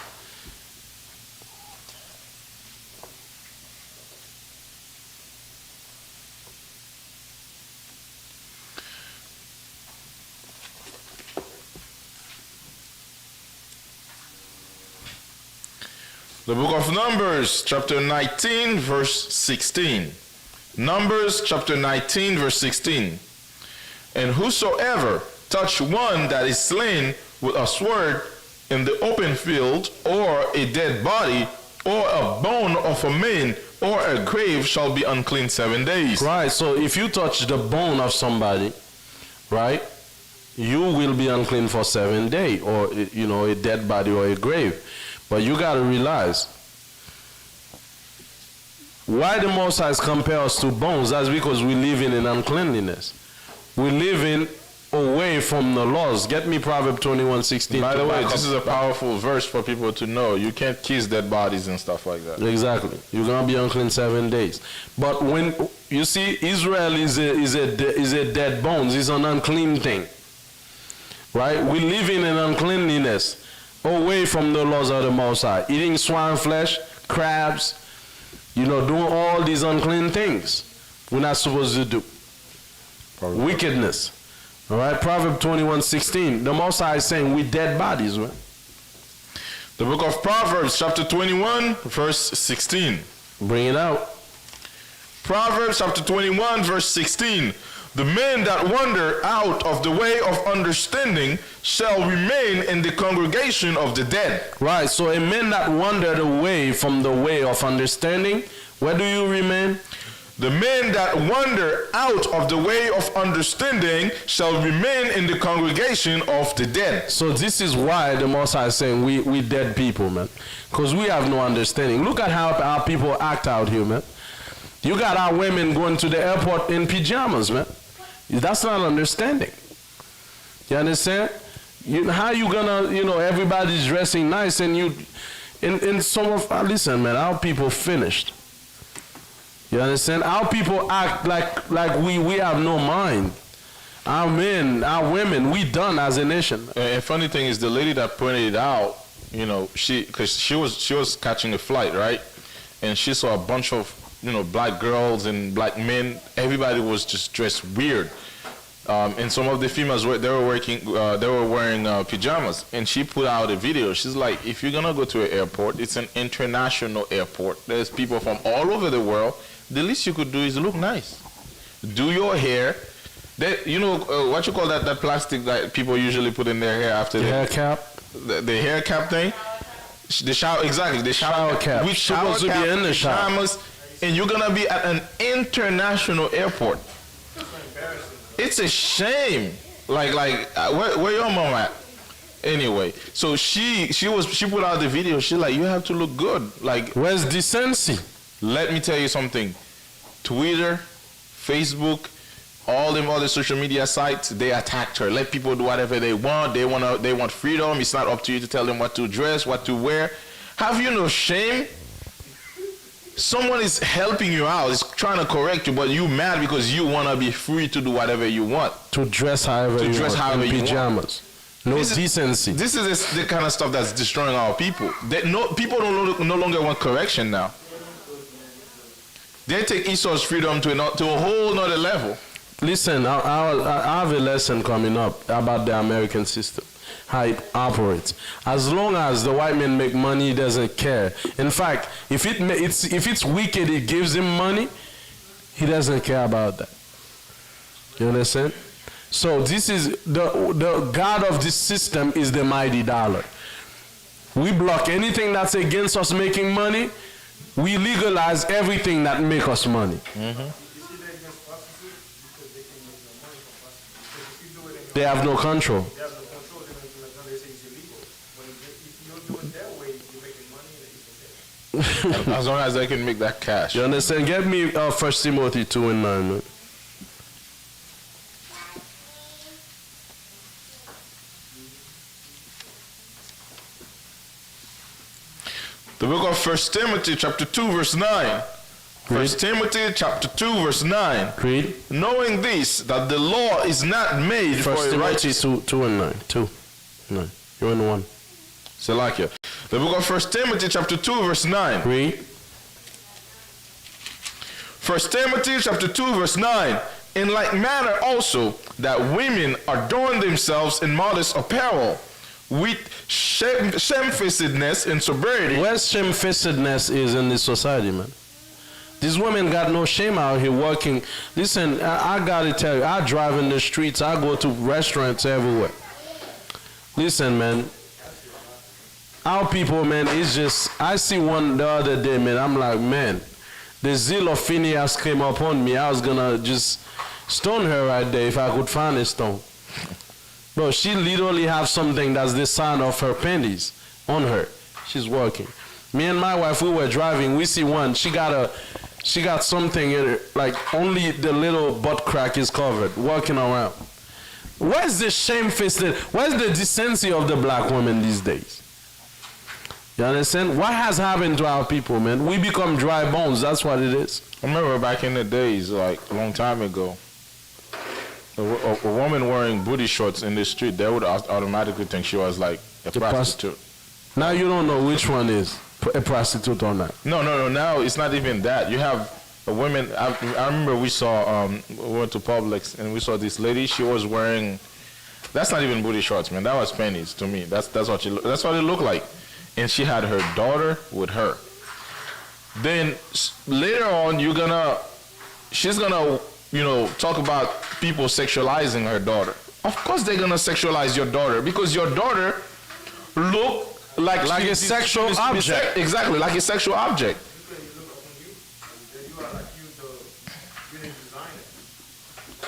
The book of Numbers, chapter 19, verse 16. Numbers, chapter 19, verse 16. And whosoever touch one that is slain with a sword in the open field, or a dead body, or a bone of a man, or a grave, shall be unclean 7 days. Right, so if you touch the bone of somebody, right, you will be unclean for 7 days, or, a dead body or a grave. But you got to realize, why the Most High compare us to bones? That's because we live in an uncleanliness. we're living away from the laws. Get me Proverbs 21:16. By the way, this is a powerful verse for people to know. You can't kiss dead bodies and stuff like that. Exactly. You're going to be unclean 7 days. But when you see Israel is a dead bones, it's an unclean thing. Right? We live in an uncleanliness away from the laws of the Most High. Eating swine flesh, crabs, doing all these unclean things we're not supposed to do. Wickedness. All right, Proverbs 21:16. The Most High is saying we dead bodies, right? The book of Proverbs, chapter 21, verse 16. Bring it out. Proverbs, chapter 21, verse 16. The men that wander out of the way of understanding shall remain in the congregation of the dead. Right, so a man that wandered away from the way of understanding, where do you remain? The men that wander out of the way of understanding shall remain in the congregation of the dead. So this is why the Most High is saying we dead people, man. Because we have no understanding. Look at how our people act out here, man. You got our women going to the airport in pajamas, man. That's not understanding. You understand? How you gonna, everybody's dressing nice and you, in some of, listen, man, our people finished. You understand? Our people act like we have no mind. Our men, our women, we done as a nation. And funny thing is, the lady that pointed it out, because she was catching a flight, right? And she saw a bunch of black girls and black men. Everybody was just dressed weird. And some of the females they were wearing pajamas. And she put out a video. She's like, if you're gonna go to an airport, it's an international airport. There's people from all over the world. The least you could do is look nice. Do your hair. What you call that plastic that people usually put in their hair after the hair cap? The hair cap thing. The shower, exactly. The shower cap. Which supposed to be in the shower. And you're gonna be at an international airport. It's a shame. Where your mom at? Anyway, so she put out the video. She's like, you have to look good. Like, where's decency? Let me tell you something. Twitter, Facebook, all them other social media sites, they attacked her. Let people do whatever they want. They want freedom. It's not up to you to tell them what to dress, what to wear. Have you no shame? Someone is helping you out, is trying to correct you, but you mad because you want to be free to do whatever you want. To dress however you want, in pajamas. No decency. This is the kind of stuff that's destroying our people. People no longer want correction now. They take Esau's freedom to a whole nother level. Listen, I have a lesson coming up about the American system, how it operates. As long as the white man make money, he doesn't care. In fact, if it's wicked, it gives him money, he doesn't care about that. You understand? So this is the God of this system is the mighty dollar. We block anything that's against us making money. We legalize everything that make us money. They have no control. As long as they can make that cash. You understand? Get me 1 Timothy 2:9. Man. The book of 1 Timothy chapter 2 verse 9. 1 Timothy chapter 2 verse 9. Read. Knowing this, that the law is not made for a righteous... 2 and 9. 2. 9. You're in 1. Salakia. The book of 1 Timothy chapter 2 verse 9. Read. 1 Timothy chapter 2 verse 9. In like manner also, that women adorn themselves in modest apparel, with shamefacedness and sobriety. Where's shamefacedness is in this society, man? These women got no shame out here working. Listen, I gotta tell you, I drive in the streets, I go to restaurants everywhere. Listen, man, our people, man, it's just, I see one the other day, man, I'm like, man, the zeal of Phineas came upon me. I was gonna just stone her right there if I could find a stone. Bro, she literally have something that's the sign of her panties on her. She's working. Me and my wife, we were driving. We see one. She got She got something in her, like only the little butt crack is covered, walking around. Where's the shamefacedness? Where's the decency of the black woman these days? You understand? What has happened to our people, man? We become dry bones. That's what it is. I remember back in the days, like a long time ago, a woman wearing booty shorts in the street, they would automatically think she was like a prostitute. Now you don't know which one is a prostitute or not. No. Now it's not even that. You have a woman. I remember we saw. We went to Publix and we saw this lady. She was wearing. That's not even booty shorts, man. That was panties to me. That's what she. That's what it looked like. And she had her daughter with her. Then later on, she's gonna, talk about people sexualizing her daughter. Of course, they're gonna sexualize your daughter because your daughter look like a sexual object. Exactly, like a sexual object.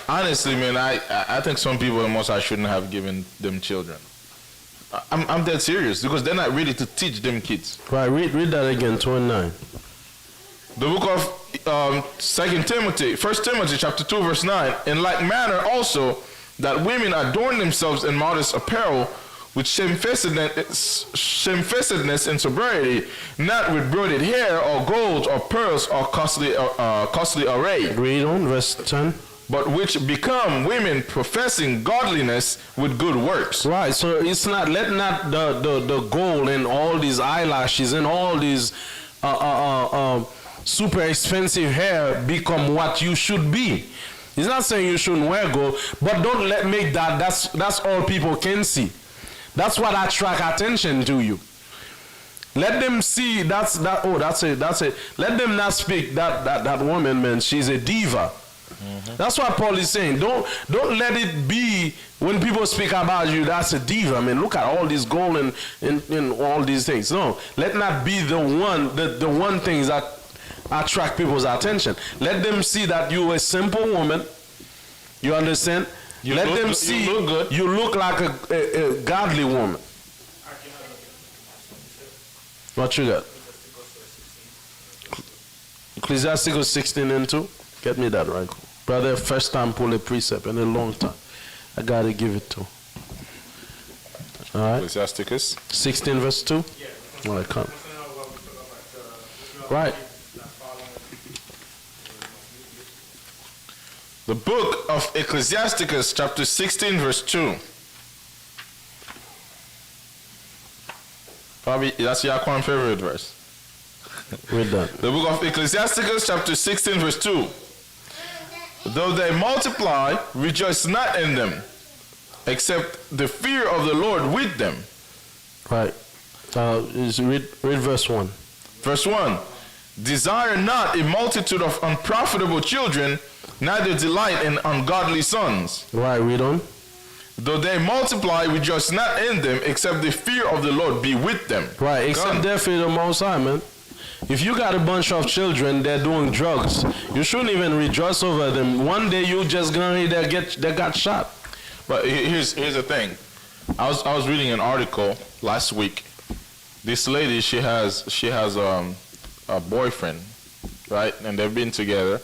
Honestly, man, I think some people in Mossad shouldn't have given them children. I'm dead serious because they're not ready to teach them kids. Right, read that again, 29. The book of 2 Timothy, 1 Timothy chapter 2, verse 9. In like manner also that women adorn themselves in modest apparel with shamefacedness and sobriety, not with braided hair or gold or pearls or costly array. Read on, verse 10. But which become women professing godliness with good works. Right, so it's not, let not the gold and all these eyelashes and all these super expensive hair become what you should be. It's not saying you shouldn't wear gold, but don't make that's all people can see. That's what attract attention to you. Let them see that's it. Let them not speak that woman, man, she's a diva. Mm-hmm. That's what Paul is saying. Don't let it be when people speak about you, that's a diva. I mean, look at all this gold and all these things. No, let not be the one things that attract people's attention. Let them see that you're a simple woman. You understand? Let them see you look good. You look like a godly woman. What you got? Ecclesiastes 16 and 2. Get me that right. Brother, first time pull a precept in a long time. I gotta give it to. All right. Ecclesiasticus 16 verse 2. All right, come. Right. The book of Ecclesiasticus chapter 16 verse 2. Probably that's your favorite verse. Read that. The book of Ecclesiasticus chapter 16 verse 2. Though they multiply, rejoice not in them, except the fear of the Lord with them. Right. Read verse 1. Verse 1. Desire not a multitude of unprofitable children, neither delight in ungodly sons. Right, read on. Though they multiply, rejoice not in them, except the fear of the Lord be with them. Right, except their fear of the Most High, man. If you got a bunch of children, they're doing drugs, you shouldn't even rejoice over them. One day you just gonna hear they got shot. But here's the thing. I was reading an article last week. This lady, she has a boyfriend, right? And they've been together.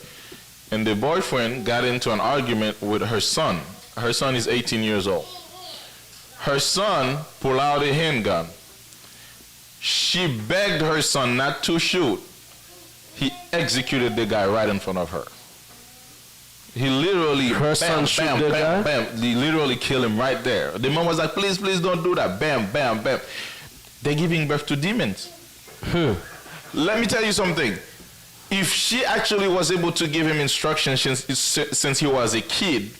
And the boyfriend got into an argument with her son. Her son is 18 years old. Her son pulled out a handgun. She begged her son not to shoot. He executed the guy right in front of her. He literally, her son shot the guy? Bam. He literally killed him right there. The mom was like, please don't do that. Bam, bam, bam. They're giving birth to demons. Let me tell you something. If she actually was able to give him instructions since he was a kid,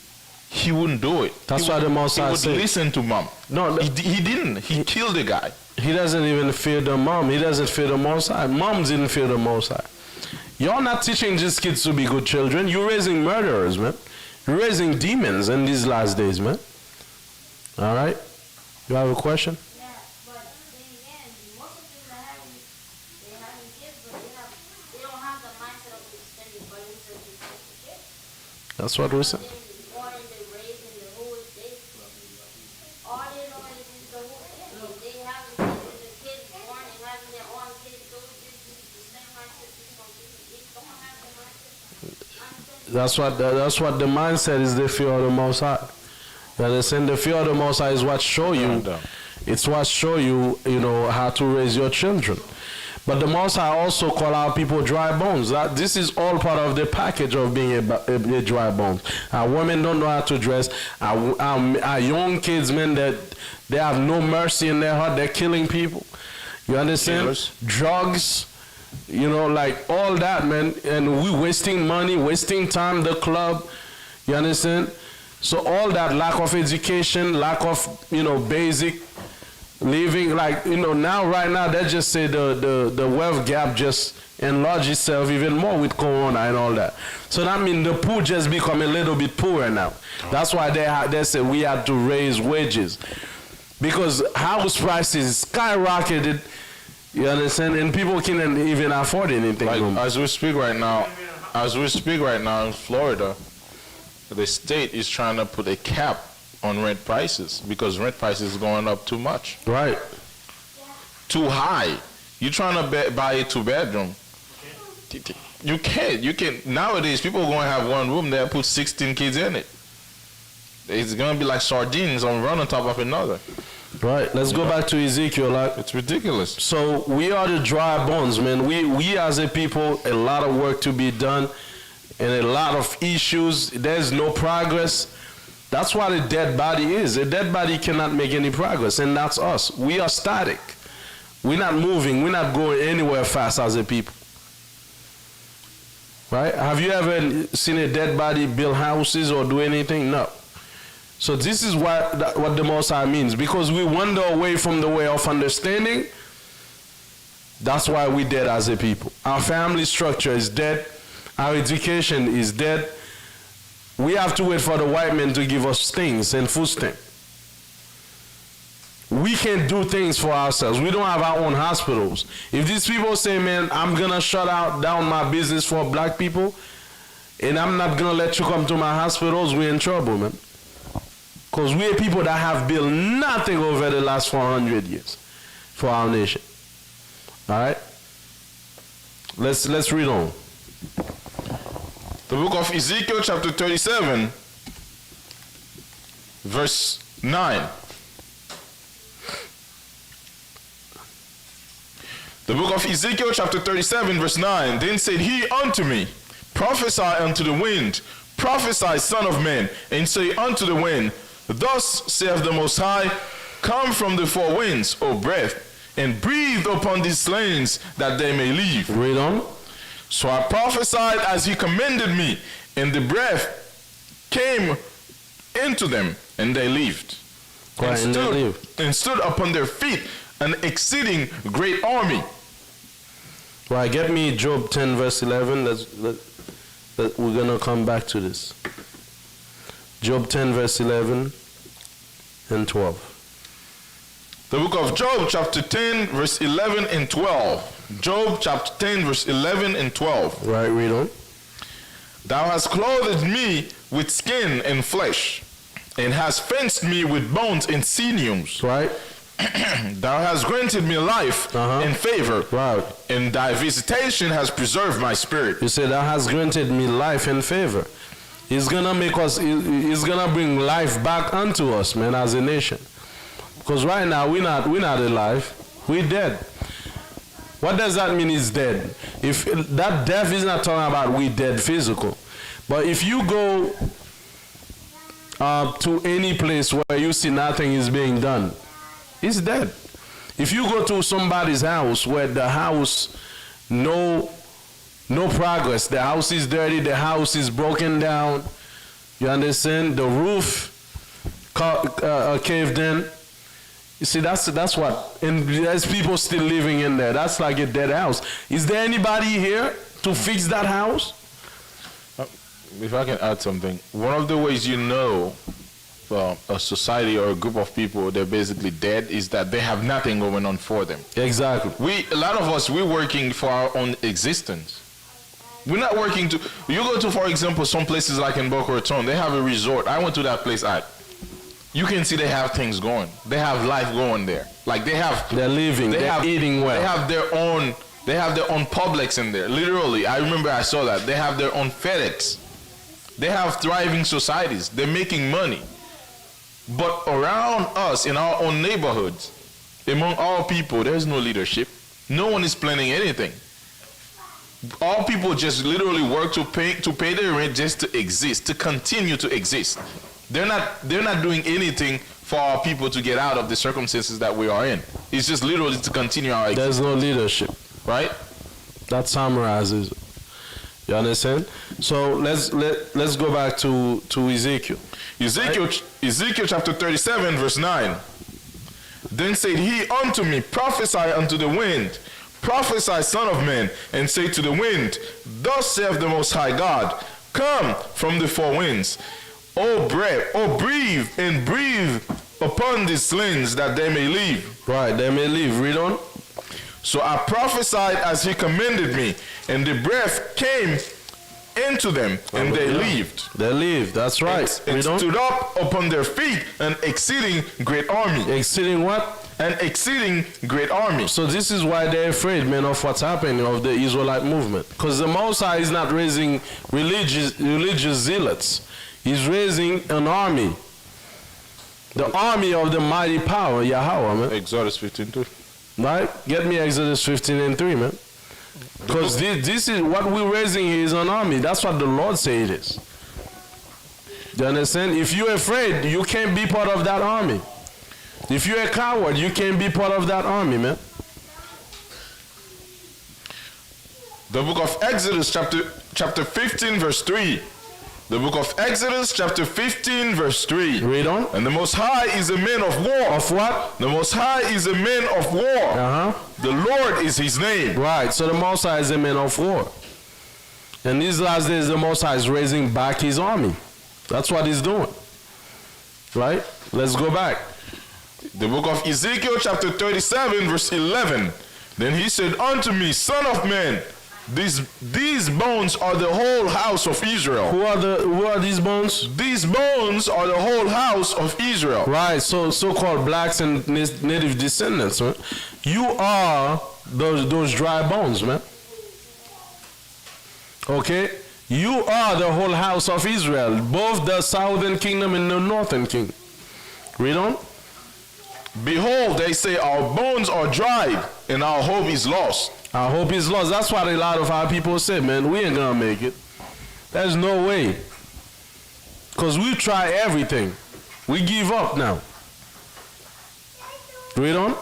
he wouldn't do it. That's why the Most High said. He would listen to mom. No, he didn't. He killed the guy. He doesn't even fear the mom. He doesn't fear the Most High. Mom didn't fear the Most High. You're not teaching these kids to be good children. You're raising murderers, man. You're raising demons in these last days, man. All right? You have a question? Yeah, but then again, most of them are having kids, but they don't have the mindset of extended budgets to protect the kids. That's what we said. All they raise and the whole all they know is the whole thing. They have the kids born and having their own kids, those kids the same mindset. They don't have the That's what the mindset is. The fear of the Most High. You understand? The fear of the Most High is what show you. It's what show you, you know, how to raise your children. But the Most High also call out people dry bones. This is all part of the package of being a dry bones. Our women don't know how to dress. Our young kids, man, that they have no mercy in their heart. They're killing people. You understand? Killers. Drugs, you know, like all that, man. And we wasting money, wasting time, the club. You understand? So all that lack of education, lack of, you know, basic living, like, you know, now, right now, they just say the wealth gap just enlarge itself even more with Corona and all that. So that means the poor just become a little bit poorer now. That's why they say we had to raise wages. Because house prices skyrocketed, you understand, and people can't even afford anything. Like, as we speak right now in Florida, the state is trying to put a cap on rent prices because rent prices is going up too much. Right. Too high. You're trying to buy a 2-bedroom. You can't. Nowadays, people are going to have one room there, put 16 kids in it. It's going to be like sardines on one on top of another. Right. Let's go back to Ezekiel. Like, it's ridiculous. So we are the dry bones, man. We as a people, a lot of work to be done and a lot of issues. There's no progress. That's what a dead body is. A dead body cannot make any progress, and that's us. We are static. We're not moving. We're not going anywhere fast as a people. Right? Have you ever seen a dead body build houses or do anything? No. So this is what the Most High means. Because we wander away from the way of understanding, that's why we're dead as a people. Our family structure is dead. Our education is dead. We have to wait for the white men to give us things and food stamps. We can't do things for ourselves. We don't have our own hospitals. If these people say, man, I'm going to shut down my business for black people, and I'm not going to let you come to my hospitals, we're in trouble, man. Because we're people that have built nothing over the last 400 years for our nation. All right? Let's read on. The book of Ezekiel chapter 37, verse 9. The book of Ezekiel chapter 37, verse 9. Then said he unto me, prophesy unto the wind, prophesy, son of man, and say unto the wind, thus saith the Most High, come from the four winds, O breath, and breathe upon these slains, that they may live. Read on. So I prophesied as he commanded me, and the breath came into them, and they lived. And stood upon their feet an exceeding great army. Right, get me Job 10 verse 11. We're going to come back to this. Job 10 verse 11 and 12. The book of Job chapter 10 verse 11 and 12. Job chapter 10 verse 11 and 12. Right, read on. Thou hast clothed me with skin and flesh, and hast fenced me with bones and sinews. Right. Thou hast granted me life and favor, right, and thy visitation has preserved my spirit. You say, thou hast granted me life and favor. He's gonna make us, he's gonna bring life back unto us, man, as a nation. Because right now we're not alive, we're dead. What does that mean, is dead? If that death is not talking about we dead physical, but if you go to any place where you see nothing is being done, it's dead. If you go to somebody's house where the house, no progress, the house is dirty, the house is broken down, you understand? The roof caved in. You see, that's what, and there's people still living in there. That's like a dead house. Is there anybody here to fix that house? If I can add something, one of the ways you know a society or a group of people they're basically dead is that they have nothing going on for them. Exactly. A lot of us, we're working for our own existence. We're not working to, you go to, for example, some places like in Boca Raton, they have a resort. I went to that place you can see they have things going. They have life going there. Like they're living, they're eating well. They have their own Publix in there. Literally, I remember I saw that. They have their own FedEx. They have thriving societies. They're making money. But around us, in our own neighborhoods, among our people, there's no leadership. No one is planning anything. All people just literally work to pay their rent just to exist, to continue to exist. They're not doing anything for our people to get out of the circumstances that we are in. It's just literally to continue our existence. There's no leadership. Right? That summarizes it. You understand? So let's go back to Ezekiel. Ezekiel chapter 37 verse 9. Then said he unto me, prophesy unto the wind, prophesy, son of man, and say to the wind, thus saith the Most High God, come from the four winds, O breathe, and breathe upon these slains that they may live. Right, they may live. Read on. So I prophesied as he commanded me, and the breath came into them, and they lived. They lived, that's right. And stood up upon their feet an exceeding great army. Exceeding what? An exceeding great army. So this is why they're afraid, man, of what's happening of the Israelite movement. Because the Most High is not raising religious zealots. He's raising an army. The army of the mighty power, Yahweh, man. Exodus 15:2. Right? Get me Exodus 15:3, man. Because this is what we're raising here is an army. That's what the Lord said it is. Do you understand? If you're afraid, you can't be part of that army. If you're a coward, you can't be part of that army, man. The book of Exodus chapter 15 verse 3. The book of Exodus chapter 15 verse 3. Read on. And the Most High is a man of war. Of what? The Most High is a man of war. Uh-huh. The Lord is his name. Right, so the Most High is a man of war. And these last days, the Most High is raising back his army. That's what he's doing. Right? Let's go back. The book of Ezekiel chapter 37 verse 11. Then he said unto me, son of man, these bones are the whole house of Israel. Who are these bones? These bones are the whole house of Israel. Right, so-called blacks and native descendants, man. You are those dry bones, man. Okay? You are the whole house of Israel, both the southern kingdom and the northern kingdom. Read on. Behold, they say, our bones are dried, and our hope is lost. Our hope is lost. That's what a lot of our people say, man. We ain't gonna make it. There's no way. Because we try everything. We give up now. Read on.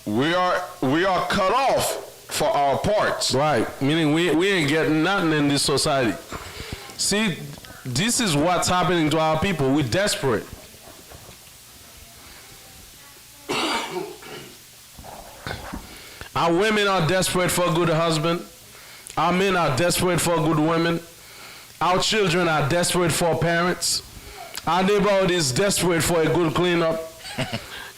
We are cut off for our parts. Right. Meaning we ain't getting nothing in this society. See, this is what's happening to our people. We're desperate. Our women are desperate for a good husband. Our men are desperate for good women. Our children are desperate for parents. Our neighborhood is desperate for a good cleanup.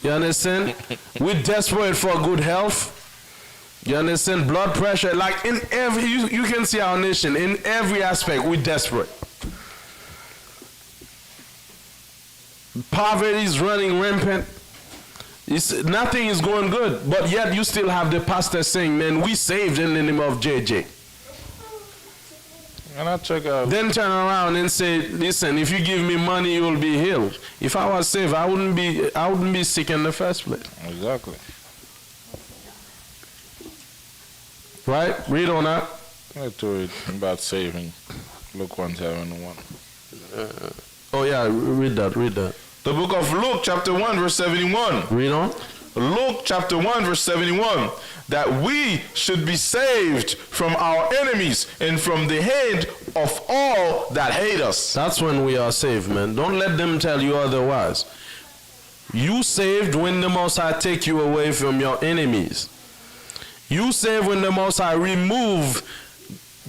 You understand? We're desperate for good health. You understand? Blood pressure. Like in every, you can see our nation, in every aspect, we're desperate. Poverty is running rampant. Nothing is going good, but yet you still have the pastor saying, man, we saved in the name of JJ. And I check out. Then turn around and say, listen, if you give me money, you will be healed. If I was saved, I wouldn't be sick in the first place. Exactly. Right? Read on that. Let's read about saving. Luke 1:7-1. Oh yeah, read that. The book of Luke chapter 1 verse 71. Read on. Luke chapter 1 verse 71. That we should be saved from our enemies and from the hand of all that hate us. That's when we are saved, man. Don't let them tell you otherwise. You saved when the Most High take you away from your enemies. You saved when the Most High remove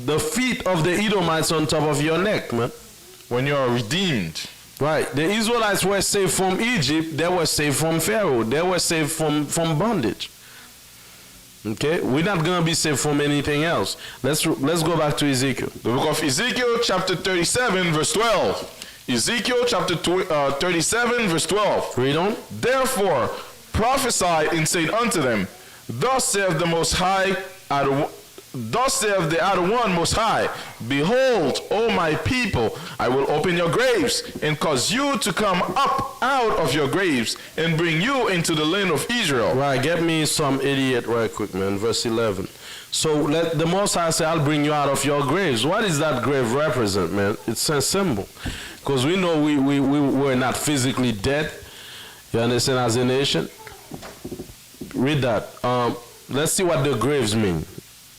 the feet of the Edomites on top of your neck, man. When you are redeemed. Right. The Israelites were saved from Egypt. They were saved from Pharaoh. They were saved from bondage. Okay? We're not going to be saved from anything else. Let's go back to Ezekiel. The book of Ezekiel chapter 37 verse 12. Ezekiel chapter 37 verse 12. Read on. Therefore prophesy and say unto them, thus saith the Most High Thus saith the other one most high, behold, O my people, I will open your graves, and cause you to come up out of your graves, and bring you into the land of Israel. Right, get me some idiot right quick, man. Verse 11. So let the Most High say, I'll bring you out of your graves. What does that grave represent, man? It's a symbol. Because we know we were not physically dead. You understand, as a nation? Read that. Let's see what the graves mean.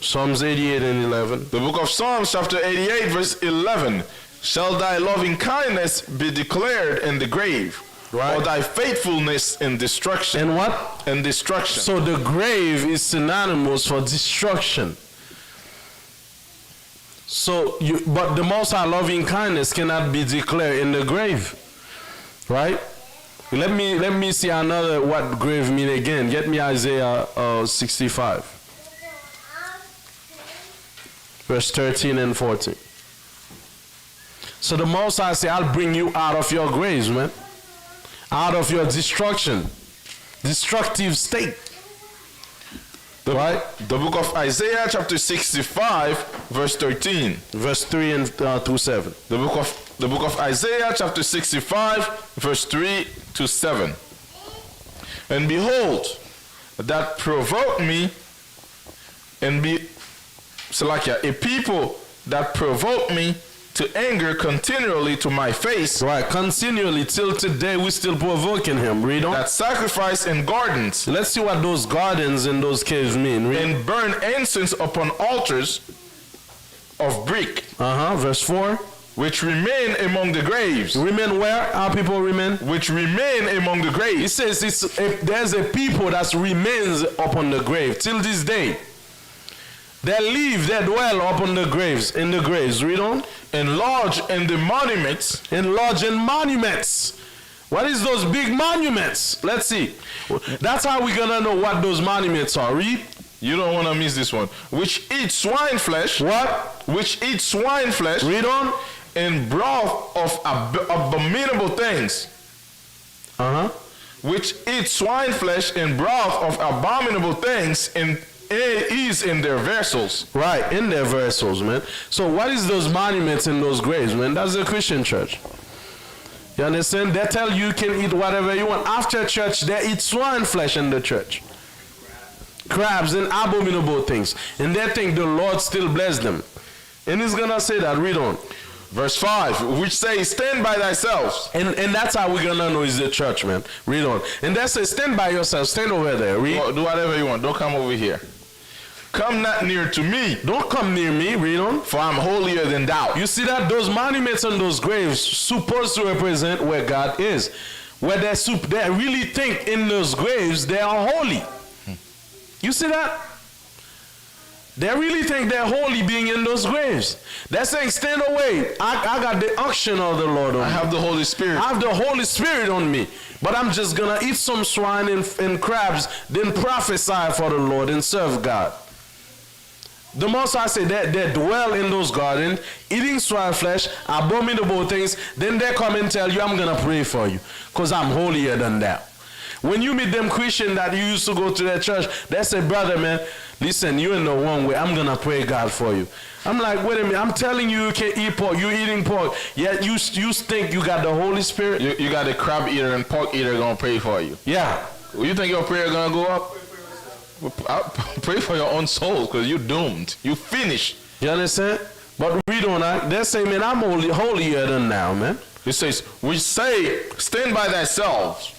Psalms 88 and 11. The book of Psalms chapter 88 verse 11. Shall thy loving kindness be declared in the grave, Right. or thy faithfulness in destruction? And what? In destruction. So the grave is synonymous for destruction. So but the Most High loving kindness cannot be declared in the grave. Right? Let me see another what grave mean again. Get me Isaiah 65. Verse 13 and 14. So the Most High say, I'll bring you out of your graves, man. Out of your destructive state. Right? The book of Isaiah chapter 65 verse 13. Verse 3 and through 7. The book of Isaiah chapter 65 verse 3 to 7. And behold, that provoked me, and be Salakia, a people that provoke me to anger continually to my face. Right, continually till today we still provoking him. Read on. That sacrifice in gardens. Let's see what those gardens and those caves mean. Read. And burn incense upon altars of brick. Verse 4. Which remain among the graves. Remain where? Our people remain? Which remain among the graves. It says there's a people that remains upon the grave till this day. They live, they dwell upon the graves, in the graves. Read on. Enlarge in the monuments. Enlarge in monuments. What is those big monuments? Let's see. That's how we're gonna know what those monuments are. Read. You don't want to miss this one. Which eat swine flesh. What? Which eat swine flesh. Read on. And broth of abominable things. Which eat swine flesh and broth of abominable things, and is in their vessels. Right, in their vessels, man. So what is those monuments in those graves, man? That's the Christian church. You understand? They tell you can eat whatever you want. After church, they eat swine flesh in the church. Crabs and abominable things. And they think the Lord still bless them. And he's going to say that. Read on. Verse 5, which says, stand by thyself. And that's how we're going to know it's the church, man. Read on. And that says, stand by yourself. Stand over there. Read. Do whatever you want. Don't come over here. Come not near to me. Don't come near me. Read on. For I'm holier than thou. You see that? Those monuments on those graves supposed to represent where God is. Where they really think in those graves they are holy. You see that? They really think they're holy being in those graves. They're saying, stand away. I got the unction of the Lord on me. I have the Holy Spirit. I have the Holy Spirit on me. But I'm just going to eat some swine and crabs, then prophesy for the Lord and serve God. The Most High say they dwell in those gardens, eating swine flesh, abominable things. Then they come and tell you, I'm going to pray for you because I'm holier than thou. When you meet them Christians that you used to go to their church, they say, brother, man, listen, you're in the wrong way. I'm going to pray God for you. I'm like, wait a minute. I'm telling you, you can't eat pork. You're eating pork. Yet you think you got the Holy Spirit? You got a crab eater and pork eater going to pray for you. Yeah. You think your prayer going to go up? Pray for your own soul because you're doomed. You finished. You understand? But read on that. They say, man, I'm holier than thou, man. It says, we say, stand by thyself.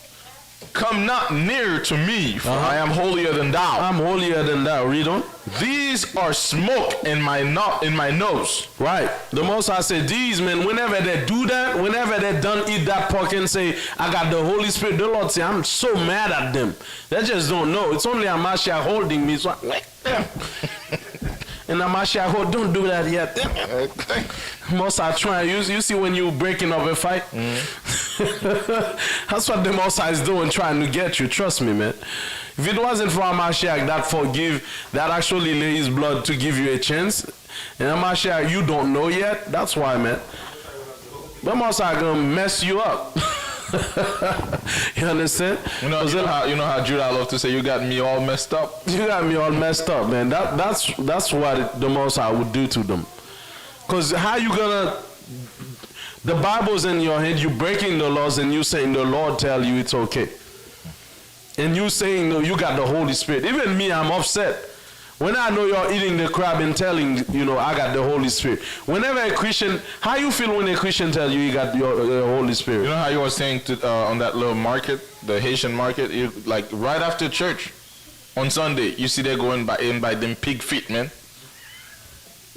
Come not near to me, for I am holier than thou. I'm holier than thou. Read on. These are smoke in my nose. Right. The Most High said, these men, whenever they do that, whenever they don't eat that pork and say, I got the Holy Spirit, the Lord say, I'm so mad at them. They just don't know. It's only Amashiach holding me. So I'm like, and Amashiach, don't do that yet. Most High trying. You see when you breaking up a fight? That's what the Most High is doing, trying to get you. Trust me, man. If it wasn't for Amashiach that actually lay his blood to give you a chance, and Amashiach, you don't know yet, that's why, man. The Most High gonna mess you up. You understand? You know how Judah love to say, "You got me all messed up." You got me all messed up, man. That's what the Most High would do to them. Because how you gonna? The Bible's in your head. You breaking the laws, and you saying the Lord tell you it's okay. And you saying no, you got the Holy Spirit. Even me, I'm upset. When I know you're eating the crab and telling, I got the Holy Spirit. Whenever a Christian, how you feel when a Christian tells you got your Holy Spirit? You know how you were saying on that little market, the Haitian market, like right after church, on Sunday, you see they going by them pig feet, man.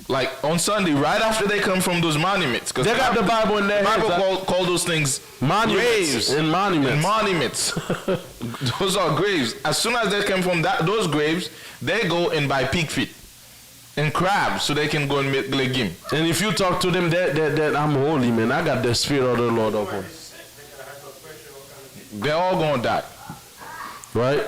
Like on Sunday, right after they come from those monuments. They got the Bible in their hands. The Bible call those things monuments. Graves. And monuments. And monuments. Those are graves. As soon as they come from those graves, they go and buy pig feet and crabs so they can go and make legume. And if you talk to them, that I'm holy, man. I got the Spirit of the Lord upon. They're all going to die. Right?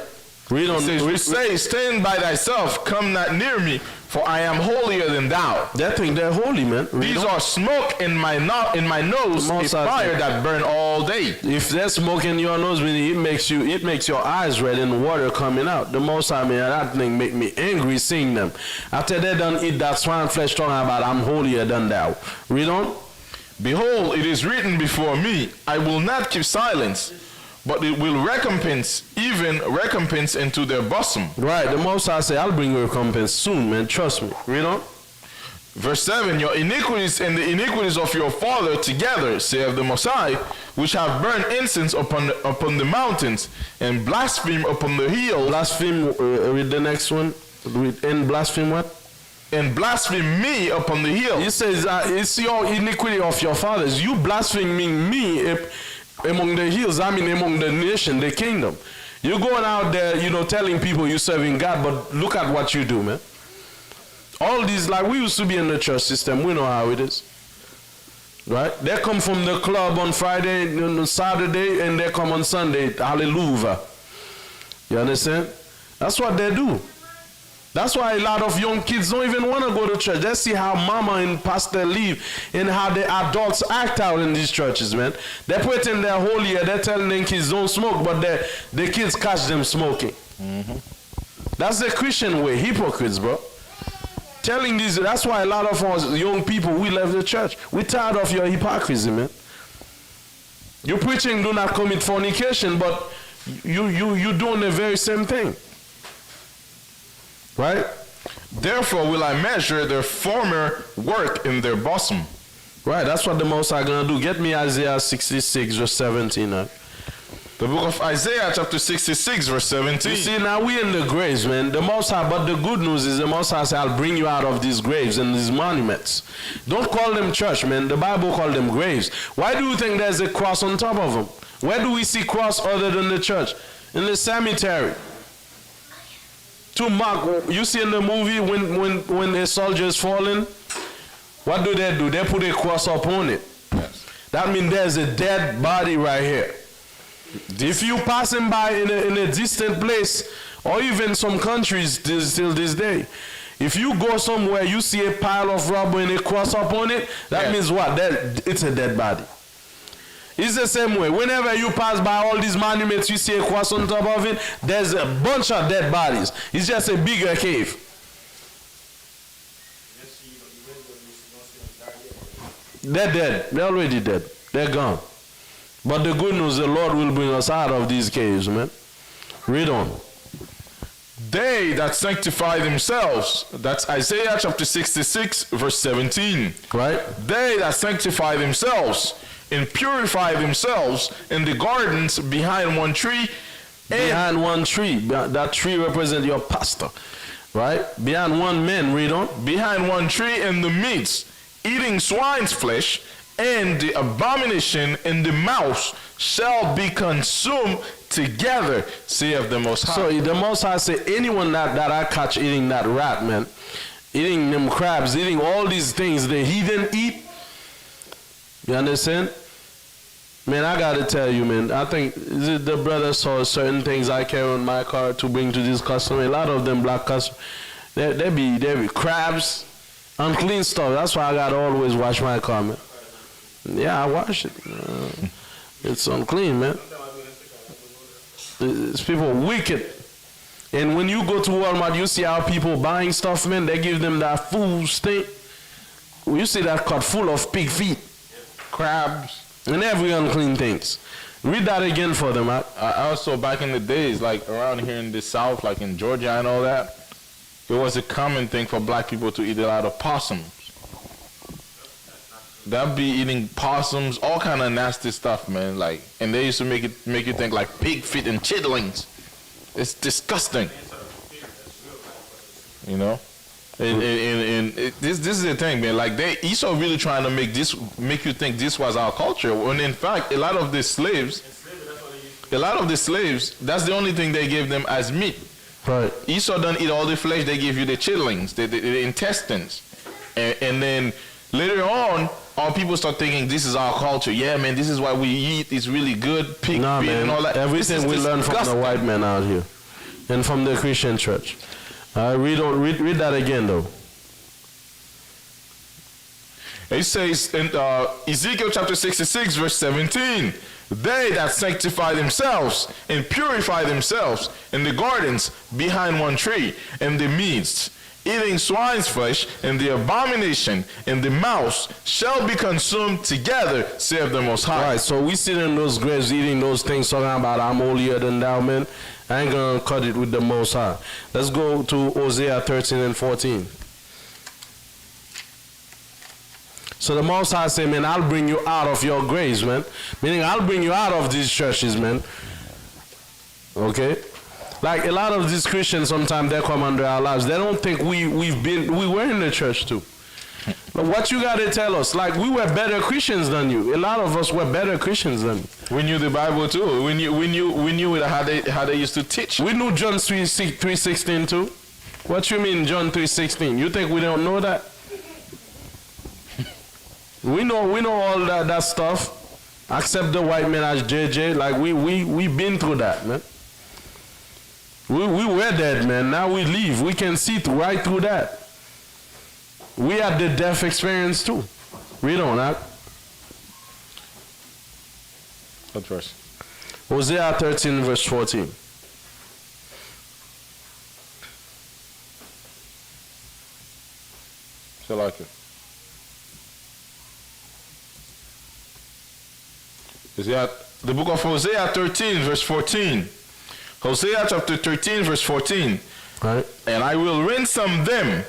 We say, stand by thyself, come not near me, for I am holier than thou. That thing, they're holy, man. These are smoke in my nose, a fire that burn all day. If there's smoke in your nose, it makes your eyes red and water coming out. The Most High, man, that thing make me angry seeing them. After they done eat that swine flesh, talking about I'm holier than thou. Read on. Behold, it is written before me, I will not keep silence, but it will recompense into their bosom. Right, the Most High say, I'll bring recompense soon, man. Trust me. Read on. Verse 7, your iniquities and the iniquities of your father together, saith the Most High, which have burned incense upon the mountains, and blaspheme upon the hills. Blaspheme, read the next one. And blaspheme what? And blaspheme me upon the hill. He says, it's your iniquity of your fathers. You blaspheming me among the hills, among the nation, the kingdom. You're going out there, telling people you're serving God, but look at what you do, man. All these, like we used to be in the church system, we know how it is. Right? They come from the club on Friday, on Saturday, and they come on Sunday, hallelujah. You understand? That's what they do. That's why a lot of young kids don't even want to go to church. They see how mama and pastor live and how the adults act out in these churches, man. They pretend they're holier. They're telling their kids don't smoke, but the kids catch them smoking. Mm-hmm. That's the Christian way. Hypocrites, bro. Telling these, that's why a lot of us young people, we left the church. We're tired of your hypocrisy, man. You're preaching do not commit fornication, but you're doing the very same thing. Right? Therefore will I measure their former work in their bosom. Right, that's what the Most High gonna do. Get me Isaiah 66, verse 17. The book of Isaiah, chapter 66, verse 17. You see, now we in the graves, man. The Most High, but the good news is the Most High said, I'll bring you out of these graves and these monuments. Don't call them church, man. The Bible called them graves. Why do you think there's a cross on top of them? Where do we see cross other than the church? In the cemetery. To mark, you see in the movie when a soldier is falling, what do? They put a cross upon it. Yes. That means there's a dead body right here. If you passing by in a distant place, or even some countries till this day, if you go somewhere, you see a pile of rubble and a cross upon it, that means what? It's a dead body. It's the same way. Whenever you pass by all these monuments, you see a cross on top of it, there's a bunch of dead bodies. It's just a bigger cave. They're dead. They're already dead. They're gone. But the good news, the Lord will bring us out of these caves, man. Read on. They that sanctify themselves, that's Isaiah chapter 66, verse 17. Right? They that sanctify themselves and purify themselves in the gardens behind one tree. Behind one tree. That tree represents your pastor. Right? Behind one man, read on. Behind one tree in the midst, eating swine's flesh, and the abomination in the mouth shall be consumed together, saith the Most High. So the Most High say, anyone that I catch eating that rat, man, eating them crabs, eating all these things the heathen eat, you understand? Man, I gotta tell you, man, I think the brother saw certain things I carry in my car to bring to this customer. A lot of them black customers, they be crabs, unclean stuff. That's why I gotta always wash my car, man. Yeah, I wash it. It's unclean, man. It's people wicked. And when you go to Walmart, you see how people buying stuff, man. They give them that food stink. You see that cart full of pig feet, crabs, and every unclean things. Read that again for them. I also, back in the days, like around here in the South, like in Georgia and all that, it was a common thing for black people to eat a lot of possums. They'd be eating possums, all kind of nasty stuff, man. Like, and they used to make you think like pig feet and chitlins. It's disgusting, you know. And this is the thing, man. Like Esau really trying to make you think this was our culture. When in fact, a lot of the slaves, that's the only thing they gave them as meat. Right. Esau don't eat all the flesh. They give you the chitlins, the intestines, and then later on, our people start thinking this is our culture. Yeah, man, this is what we eat. It's really good, pig feet and all that. Everything we learn from the white man out here, and from the Christian church. Read that again, though. It says in Ezekiel chapter 66, verse 17, they that sanctify themselves and purify themselves in the gardens behind one tree, in the midst, eating swine's flesh, and the abomination, and the mouse shall be consumed together, saith the Most High. Right, so we sit in those graves eating those things, talking about I'm holier than thou, man. I ain't gonna cut it with the Most High. Let's go to Hosea 13 and 14. So the Most High say, man, I'll bring you out of your graves, man. Meaning I'll bring you out of these churches, man. Okay? Like a lot of these Christians, sometimes they come under our lives. They don't think we were in the church too. But what you gotta tell us? Like we were better Christians than you. A lot of us were better Christians than you. We knew the Bible too. We knew how they used to teach. We knew John 3:16 too. What you mean John 3:16? You think we don't know that? we know all that stuff. Except the white man as JJ. Like we been through that, man. We were dead, man. Now we live. We can see right through that. We had the death experience too. Read on that. What verse? Hosea 13, verse 14. I like it. The book of Hosea 13, verse 14. Hosea chapter 13, verse 14. Right. And I will ransom them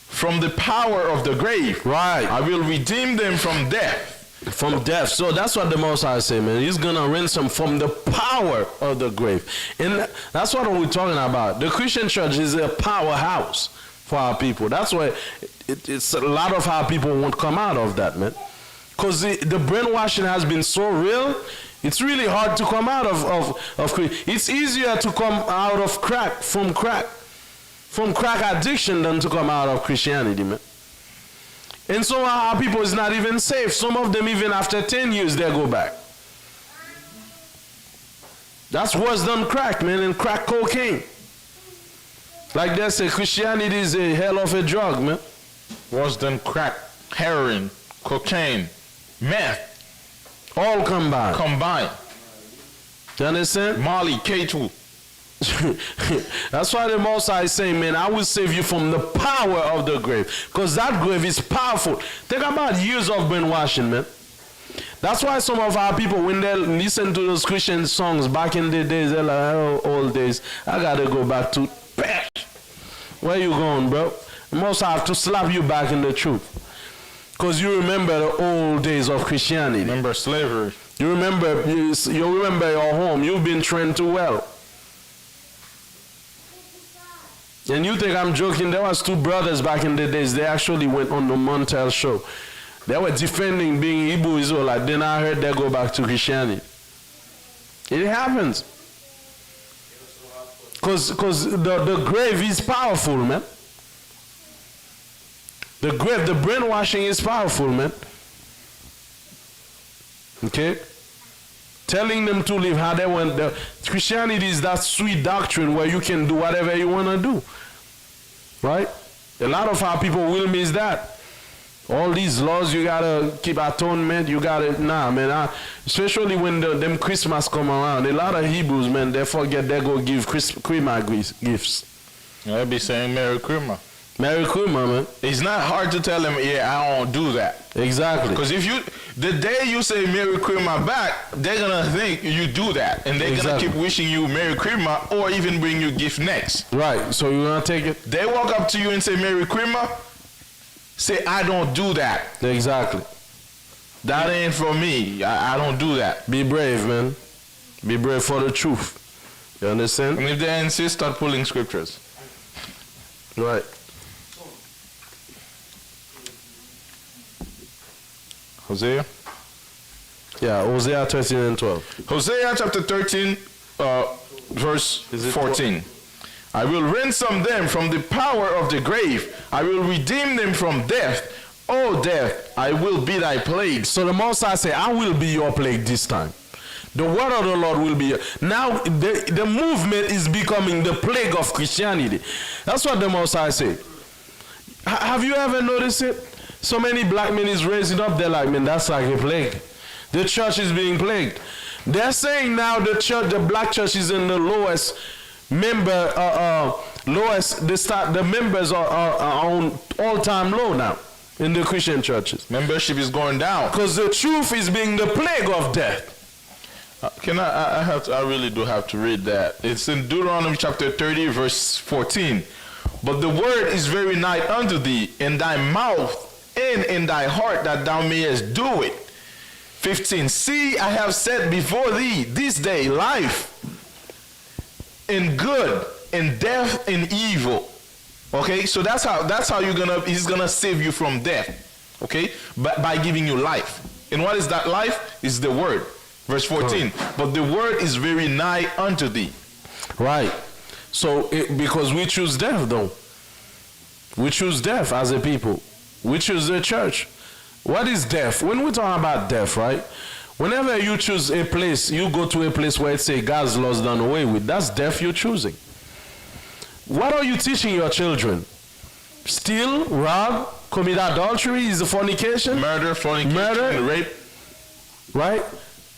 from the power of the grave. Right. I will redeem them from death. From death. So that's what the Most High say, man. He's going to ransom from the power of the grave. And that's what we're talking about. The Christian church is a powerhouse for our people. That's why it's a lot of our people won't come out of that, man. Because the brainwashing has been so real, it's really hard to come out of it's easier to come out of from crack addiction than to come out of Christianity, man. And so our people is not even safe. Some of them, even after 10 years, they go back. That's worse than crack, man, and crack cocaine. Like they say, Christianity is a hell of a drug, man. Worse than crack, heroin, cocaine, meth. All combined. You understand? Molly, K2. That's why the Most High is saying, man, I will save you from the power of the grave. Because that grave is powerful. Think about years of brainwashing, man. That's why some of our people, when they listen to those Christian songs back in the days, they're like, oh, old days, I gotta go back to bash. Where you going, bro? The Most High have to slap you back in the truth. Because you remember the old days of Christianity. Remember slavery. You remember your home. You've been trained too well. And you think I'm joking? There was two brothers back in the days. They actually went on the Montel show. They were defending being Hebrew Israelite. Then I heard they go back to Christianity. It happens. Because the grave is powerful, man. The grave, the brainwashing is powerful, man. Okay? Telling them to live how they want. Christianity is that sweet doctrine where you can do whatever you want to do. Right? A lot of our people will miss that. All these laws, you gotta keep atonement, you gotta, nah, man. Especially when them Christmas come around, a lot of Hebrews, man, they forget they go give Christmas gifts. I'll be saying Merry Christmas. Merry Christmas, man. It's not hard to tell them, yeah, I don't do that. Exactly. Because the day you say Merry Christmas back, they're gonna think you do that, and they're gonna keep wishing you Merry Christmas or even bring you gift next. Right. So you're gonna take it. They walk up to you and say Merry Christmas. Say I don't do that. Exactly. That ain't for me. I don't do that. Be brave, man. Be brave for the truth. You understand? And if they insist, start pulling scriptures. Right. Hosea? Yeah, Hosea 13 and 12. Hosea chapter 13, verse 14. I will ransom them from the power of the grave. I will redeem them from death. O death, I will be thy plague. So the Most High say, I will be your plague this time. The word of the Lord will be. Now the movement is becoming the plague of Christianity. That's what the Most High say. Have you ever noticed it? So many black men is raising up. They're like, man, that's like a plague. The church is being plagued. They're saying now the black church is in the lowest the members are on all-time low now in the Christian churches. Membership is going down because the truth is being the plague of death. I really do have to read that. It's in Deuteronomy chapter 30 verse 14. But the word is very nigh unto thee, in thy mouth and in thy heart, that thou mayest do it. 15. See, I have set before thee this day life and good, and death and evil. Okay, so that's how he's gonna save you from death. Okay, but by giving you life. And what is that life? Is the word. Verse 14. But the word is very nigh unto thee. Right. So because we choose death, though. We choose death as a people. We choose the church. What is death? When we talk about death, right? Whenever you choose a place, you go to a place where it say God's laws done away with. That's death you're choosing. What are you teaching your children? Steal, rob, commit adultery, is fornication? Murder, fornication, rape. Right?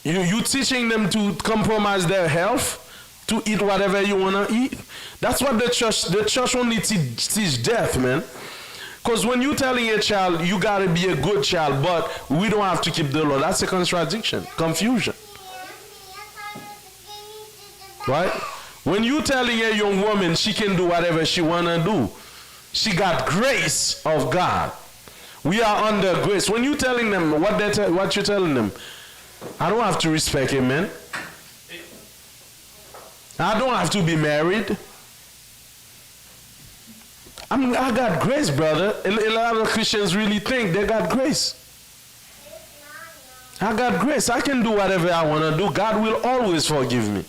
You teaching them to compromise their health, to eat whatever you want to eat. That's what the church only teach death, man. Because when you're telling a child, you got to be a good child, but we don't have to keep the law, that's a contradiction, confusion. Right? When you're telling a young woman she can do whatever she want to do, she got grace of God. We are under grace. When you're telling them, what you're telling them, I don't have to respect him, man. I don't have to be married. I got grace, brother. A lot of Christians really think they got grace. I got grace. I can do whatever I want to do. God will always forgive me.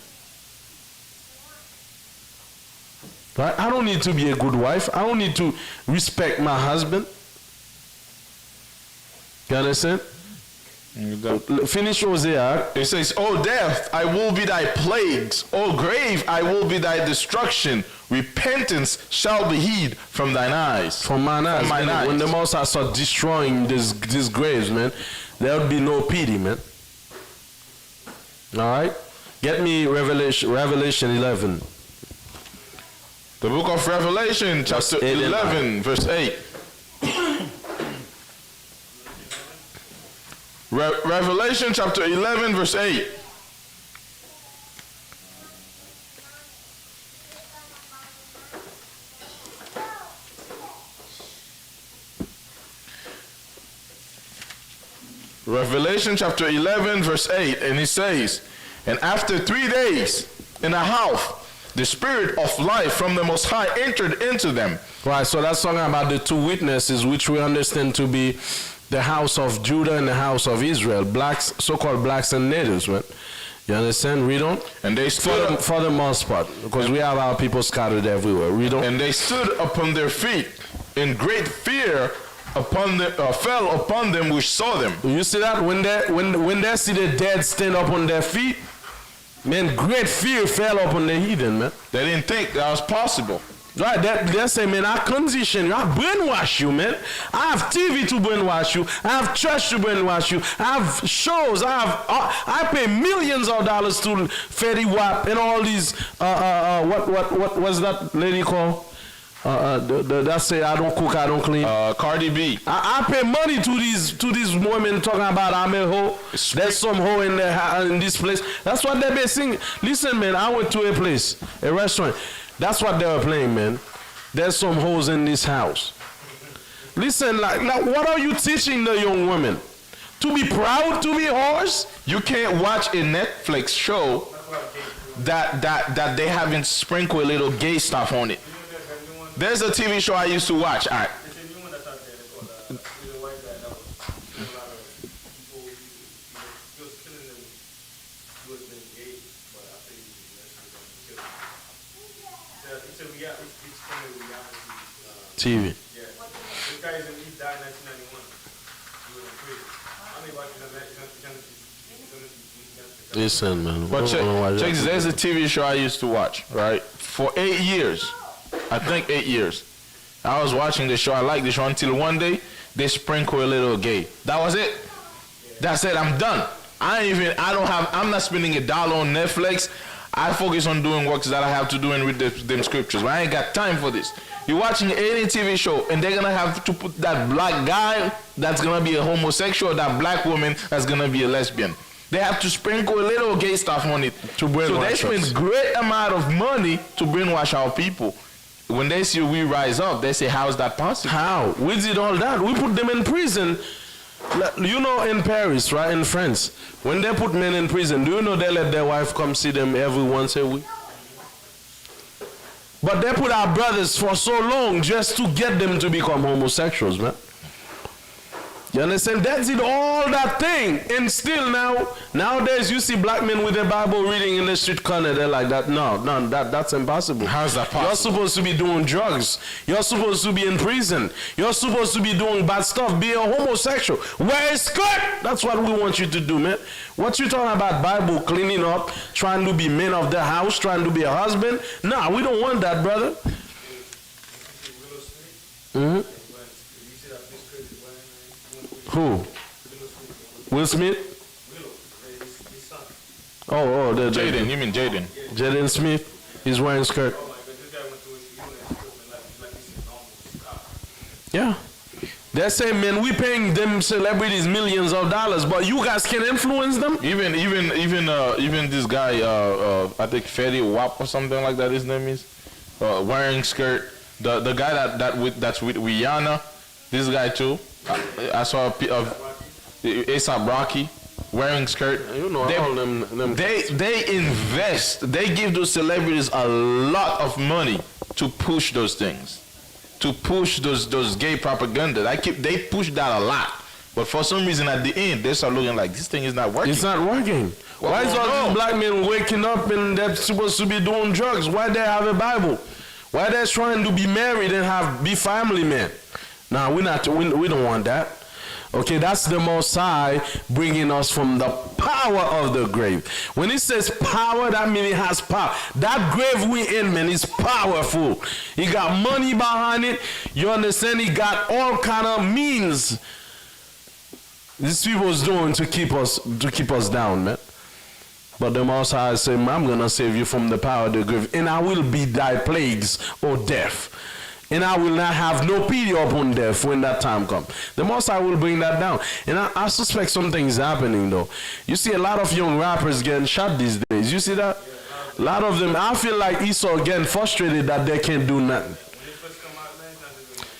Right? I don't need to be a good wife. I don't need to respect my husband. You understand? Finish Hosea. It says, O death, I will be thy plagues. O grave, I will be thy destruction. Repentance shall be hid from thine eyes. From mine eyes. When the Most High start destroying these graves, man, there would be no pity, man. All right? Get me Revelation 11. The book of Revelation, chapter 11, verse 8. Revelation chapter 11, verse 8. Revelation chapter 11, verse 8, and it says, and after 3 days and a half, the spirit of life from the Most High entered into them. Right, so that's talking about the two witnesses, which we understand to be the house of Judah and the house of Israel, blacks, so-called blacks and natives, right? You understand? Read on. And they stood for the most part, because we have our people scattered everywhere. Read on. And they stood upon their feet in great fear fell upon them which saw them. You see that? When they see the dead stand up on their feet, man, great fear fell upon the heathen, man. They didn't think that was possible. Right, they say, man, I condition you, I brainwash you, man. I have TV to brainwash you, I have church to brainwash you, I have shows, I pay millions of dollars to Fetty Wap and all these, what was that lady called? That say I don't cook, I don't clean. Cardi B. I pay money to these women talking about I'm a hoe. There's some hoe in this place. That's what they be singing. Listen, man, I went to a place, a restaurant. That's what they were playing, man. There's some hoes in this house. Listen, like what are you teaching the young women? To be proud to be whores? You can't watch a Netflix show that they haven't sprinkled a little gay stuff on it. There's a TV show I used to watch. All right. It's a new one that's out there. They call the white guy that was doing a lot of people. He was killing them. He was being gay, but after he killed them. It's a reality. It's from a reality. TV. Yeah. This guy he died in 1991. He was in prison. I mean, watching him. Listen, man. But check this. There's a TV show I used to watch, right? For 8 years. I think 8 years. I was watching the show. I liked the show until one day they sprinkle a little gay. That was it. That's it. I'm done. I'm not spending $1 on Netflix. I focus on doing works that I have to do and read them scriptures. But I ain't got time for this. You're watching any TV show and they're gonna have to put that black guy that's gonna be a homosexual, that black woman that's gonna be a lesbian. They have to sprinkle a little gay stuff on it to brainwash. So they spend great amount of money to brainwash our people. When they see we rise up, they say, how is that possible? How? We did all that. We put them in prison. You know, in Paris, right, in France, when they put men in prison, do you know they let their wife come see them every once a week? But they put our brothers for so long just to get them to become homosexuals, man. You understand? They did all that thing, and still nowadays you see black men with their Bible reading in the street corner. They're like that. No, that's impossible. How's that possible? You're supposed to be doing drugs. You're supposed to be in prison. You're supposed to be doing bad stuff. Be a homosexual. Wear a skirt. That's what we want you to do, man. What you talking about? Bible cleaning up, trying to be men of the house, trying to be a husband? Nah, we don't want that, brother. Mm-hmm. Who? Will Smith? Oh, Jaden. You mean Jaden? Jaden Smith. He's wearing a skirt. Yeah. They're saying, man, we paying them celebrities millions of dollars, but you guys can influence them. Even this guy, I think Fetty Wap or something like that. His name is wearing skirt. The guy that's with Rihanna. This guy too. I saw A$AP Rocky wearing skirt. You know, all them. They invest. They give those celebrities a lot of money to push those things, to push those gay propaganda. They push that a lot. But for some reason, at the end, they start looking like this thing is not working. It's not working. Well, why is all these black men waking up and they're supposed to be doing drugs? Why they have a Bible? Why they're trying to be married and be family men? Now, we don't want that. Okay, that's the Most High bringing us from the power of the grave. When it says power, that means it has power. That grave we in, man, is powerful. He got money behind it. You understand? He got all kind of means these people's doing to keep us down, man. But the Most High said, I'm gonna save you from the power of the grave, and I will be thy plagues or death. And I will not have no pity upon death when that time comes. The Most High will bring that down. And I suspect something is happening, though. You see a lot of young rappers getting shot these days. You see that? A lot of them. I feel like Esau getting frustrated that they can't do nothing.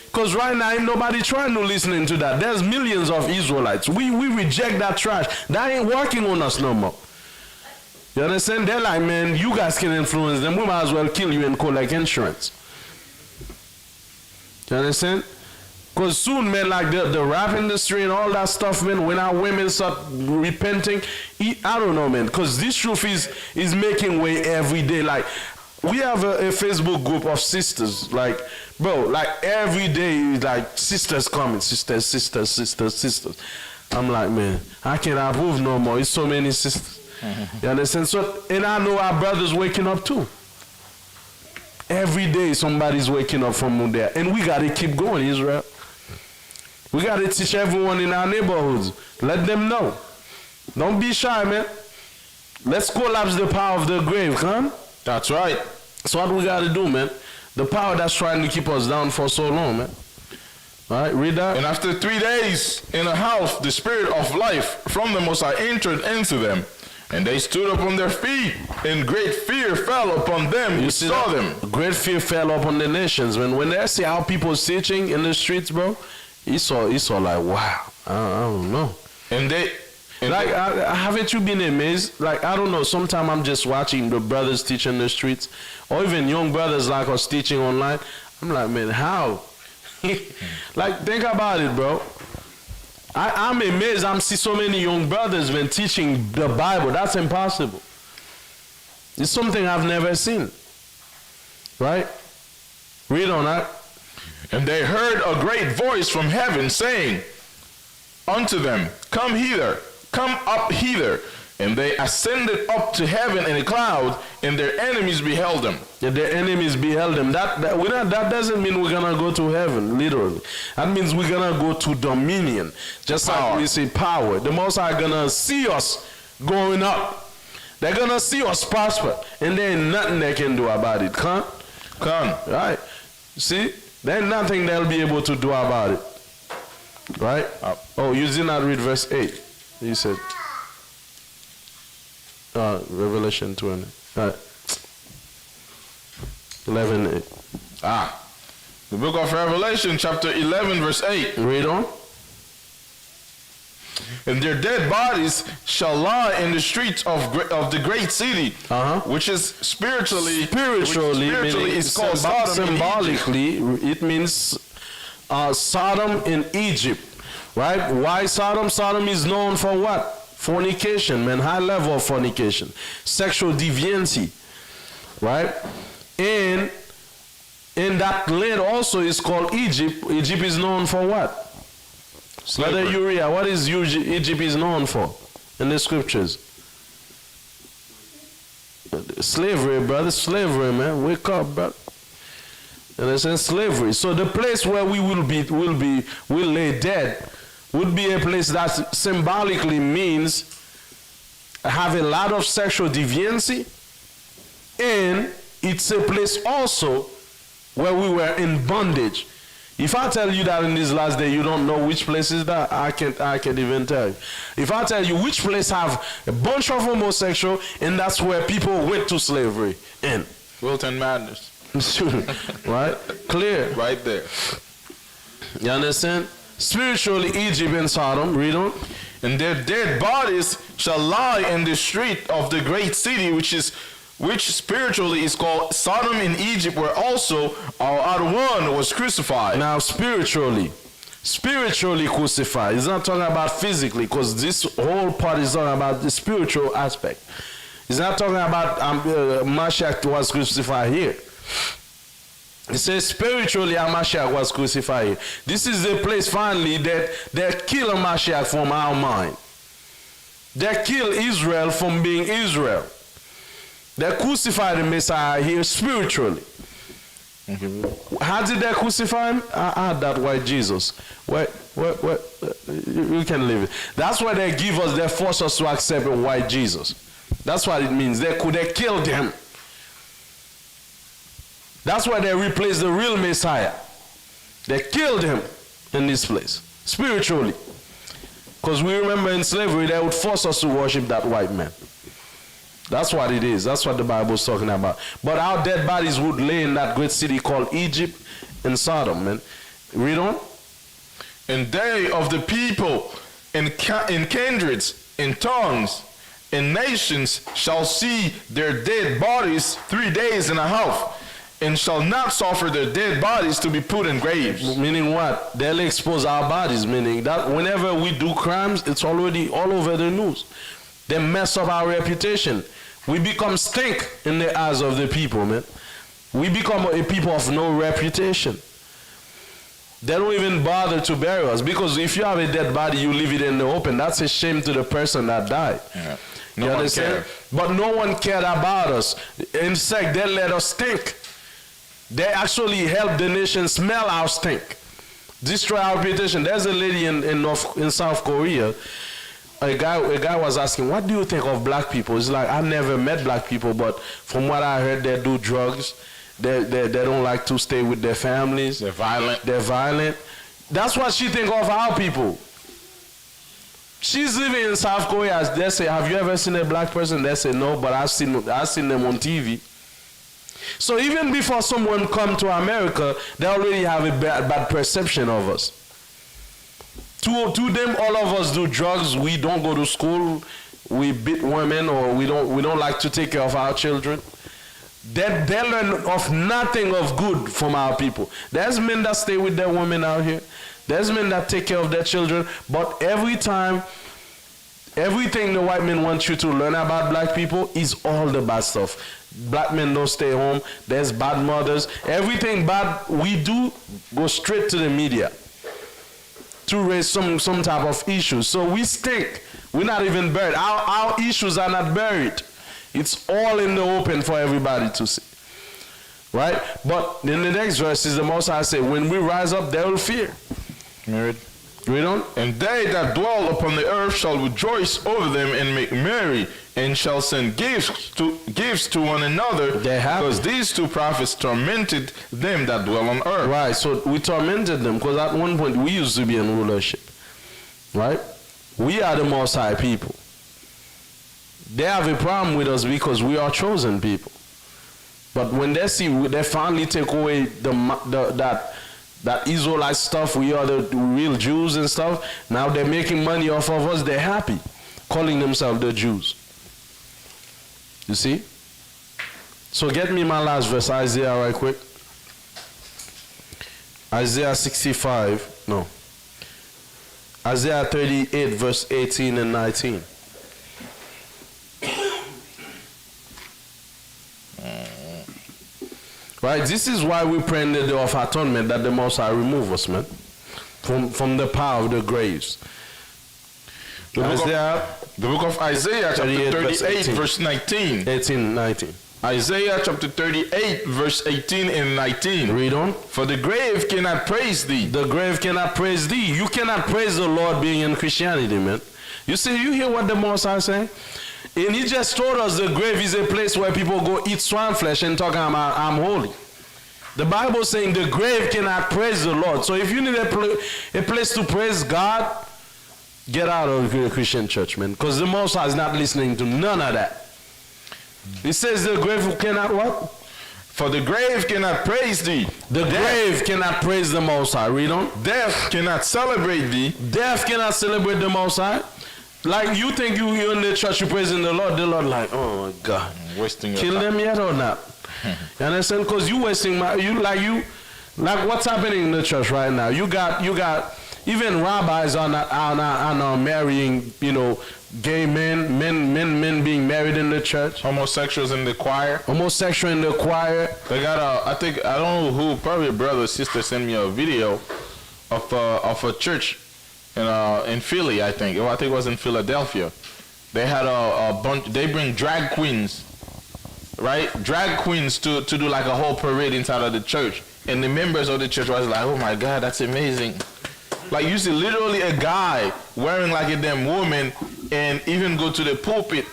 Because right now, ain't nobody trying to listen to that. There's millions of Israelites. We reject that trash. That ain't working on us no more. You understand? They're like, man, you guys can influence them. We might as well kill you and collect insurance. You understand? Because soon, man, like the rap industry and all that stuff, man, when our women start repenting, I don't know, man, because this truth is making way every day. Like, we have a Facebook group of sisters, like, bro, like every day, like, sisters coming, sisters. I'm like, man, I can't approve no more. It's so many sisters. You understand? So, and I know our brothers waking up too. Every day somebody's waking up from there. And we got to keep going, Israel. We got to teach everyone in our neighborhoods. Let them know. Don't be shy, man. Let's collapse the power of the grave, huh? That's right. That's what we got to do, man. The power that's trying to keep us down for so long, man. All right, read that. And after 3 days in a house, the spirit of life from the Most High entered into them. And they stood up on their feet, and great fear fell upon them who saw them. Great fear fell upon the nations. When they see how people teaching in the streets, bro, he saw like, wow, I don't know. And they... haven't you been amazed? Like, I don't know, sometimes I'm just watching the brothers teach in the streets, or even young brothers like us teaching online. I'm like, man, how? Like, think about it, bro. I'm amazed. I'm see so many young brothers when teaching the Bible. That's impossible. It's something I've never seen. Right? Read on that. And they heard a great voice from heaven saying unto them, Come hither, come up hither. And they ascended up to heaven in a cloud, and their enemies beheld them. Yeah, their enemies beheld them. That doesn't mean we're going to go to heaven, literally. That means we're going to go to dominion. Just like we say power. The Most High going to see us going up. They're going to see us prosper. And there ain't nothing they can do about it. Come. Right? See? There ain't nothing they'll be able to do about it. Right? Oh, you did not read verse 8. You said... Revelation 20. 11:8. The book of Revelation, chapter 11, verse 8. Read on. And their dead bodies shall lie in the streets of the great city, which is spiritually is called Sodom. Symbolically, it means Sodom in Egypt. Right? Why Sodom? Sodom is known for what? Fornication, man, high level of fornication, sexual deviancy, right? And that land also is called Egypt. Egypt is known for what? Slavery. Brother Uriah, what is Egypt is known for in the scriptures? Slavery, brother, slavery, man. Wake up, brother. And they say slavery. So the place where we will lay dead would be a place that symbolically means have a lot of sexual deviancy, and it's a place also where we were in bondage. If I tell you that in this last day you don't know which place is that, I can't even tell you. If I tell you which place have a bunch of homosexual and that's where people went to slavery in. Wilton Madness. Right? Clear. Right there. You understand? Spiritually, Egypt and Sodom, read on. And their dead bodies shall lie in the street of the great city, which spiritually is called Sodom in Egypt, where also our one was crucified. Now, spiritually crucified. It's not talking about physically, because this whole part is talking about the spiritual aspect. It's not talking about Mashiach was crucified here. It says spiritually Mashiach was crucified. This is the place finally that they kill Mashiach from our mind. They kill Israel from being Israel. They crucified the Messiah here spiritually. How did they crucify him? That white Jesus. What? You can leave it. That's why they give us, they force us to accept a white Jesus. That's what it means. They killed him. That's why they replaced the real Messiah. They killed him in this place, spiritually. Because we remember in slavery, they would force us to worship that white man. That's what it is. That's what the Bible is talking about. But our dead bodies would lay in that great city called Egypt and Sodom, man. Read on. And they of the people in kindreds, in tongues, in nations shall see their dead bodies 3 days and a half, and shall not suffer their dead bodies to be put in graves. Meaning what? They'll expose our bodies, meaning that whenever we do crimes, it's already all over the news. They mess up our reputation. We become stink in the eyes of the people, man. We become a people of no reputation. They don't even bother to bury us, because if you have a dead body, you leave it in the open. That's a shame to the person that died. Yeah. No one cared. But no one cared about us. In fact, they let us stink. They actually help the nation smell our stink, destroy our reputation. There's a lady in South Korea. A guy was asking, what do you think of black people? It's like, I never met black people, but from what I heard, they do drugs. They don't like to stay with their families. They're violent. That's what she think of our people. She's living in South Korea. They say, have you ever seen a black person? They say, no, but I've seen them on TV. So even before someone come to America, they already have a bad perception of us. To them, all of us do drugs. We don't go to school. We beat women, or we don't like to take care of our children. They learn of nothing of good from our people. There's men that stay with their women out here. There's men that take care of their children. But everything the white men want you to learn about black people is all the bad stuff. Black men don't stay home. There's bad mothers. Everything bad we do goes straight to the media to raise some type of issues. So we stink. We're not even buried. Our issues are not buried. It's all in the open for everybody to see. Right? But in the next verse is the Most High say, when we rise up, they will fear. Read on. And they that dwell upon the earth shall rejoice over them and make merry, and shall send gifts to one another, because these two prophets tormented them that dwell on earth. Right, so we tormented them, because at one point we used to be in rulership. Right? We are the Most High people. They have a problem with us because we are chosen people. But when they see, they finally take away that Israelite stuff, we are the real Jews and stuff, now they're making money off of us, they're happy, calling themselves the Jews. You see? So get me my last verse, Isaiah, right quick. Isaiah 65, no. Isaiah 38, verse 18 and 19. Right? This is why we pray in the day of atonement, that the Most High remove us, man, from the power of the graves. The book of Isaiah, chapter 38, verse 19. 18, 19. Isaiah chapter 38, verse 18 and 19. Read on. For the grave cannot praise thee. The grave cannot praise thee. You cannot praise the Lord being in Christianity, man. You see, you hear what the Most High saying? And he just told us the grave is a place where people go eat swine flesh and talking about I'm holy. The Bible is saying the grave cannot praise the Lord. So if you need a place to praise God, get out of the Christian church, man. Because the Most High is not listening to none of that. He says the grave cannot what? For the grave cannot praise thee. The grave cannot praise the Most High. Read on. Death cannot celebrate thee. Death cannot celebrate the Most High. Like you think you're in the church, you're praising the Lord like, oh my God. Wasting your Kill time. them yet or not? You understand? Because you wasting like what's happening in the church right now. You got even rabbis are not marrying, gay men being married in the church. Homosexuals in the choir. Homosexual in the choir. They got I don't know who, probably a brother or sister sent me a video of a church in Philly, I think. I think it was in Philadelphia. They had a bunch, they bring drag queens, right? Drag queens to do like a whole parade inside of the church. And the members of the church was like, oh my God, that's amazing. Like you see literally a guy wearing like a damn woman and even go to the pulpit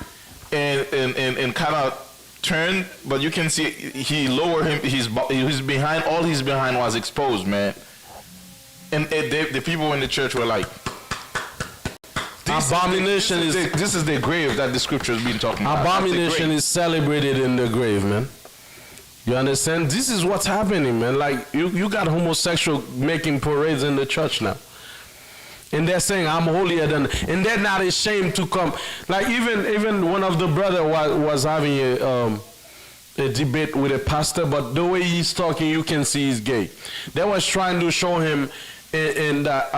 and kind of turn, but you can see he lowered his behind, all his behind was exposed, man. And the people in the church were like, abomination this is the grave that the scripture has been talking about. Abomination is celebrated in the grave, man. You understand? This is what's happening, man. Like you got homosexual making parades in the church now. And they're saying I'm holier than, and they're not ashamed to come. Like even one of the brother was having a debate with a pastor, but the way he's talking, you can see he's gay. They was trying to show him in that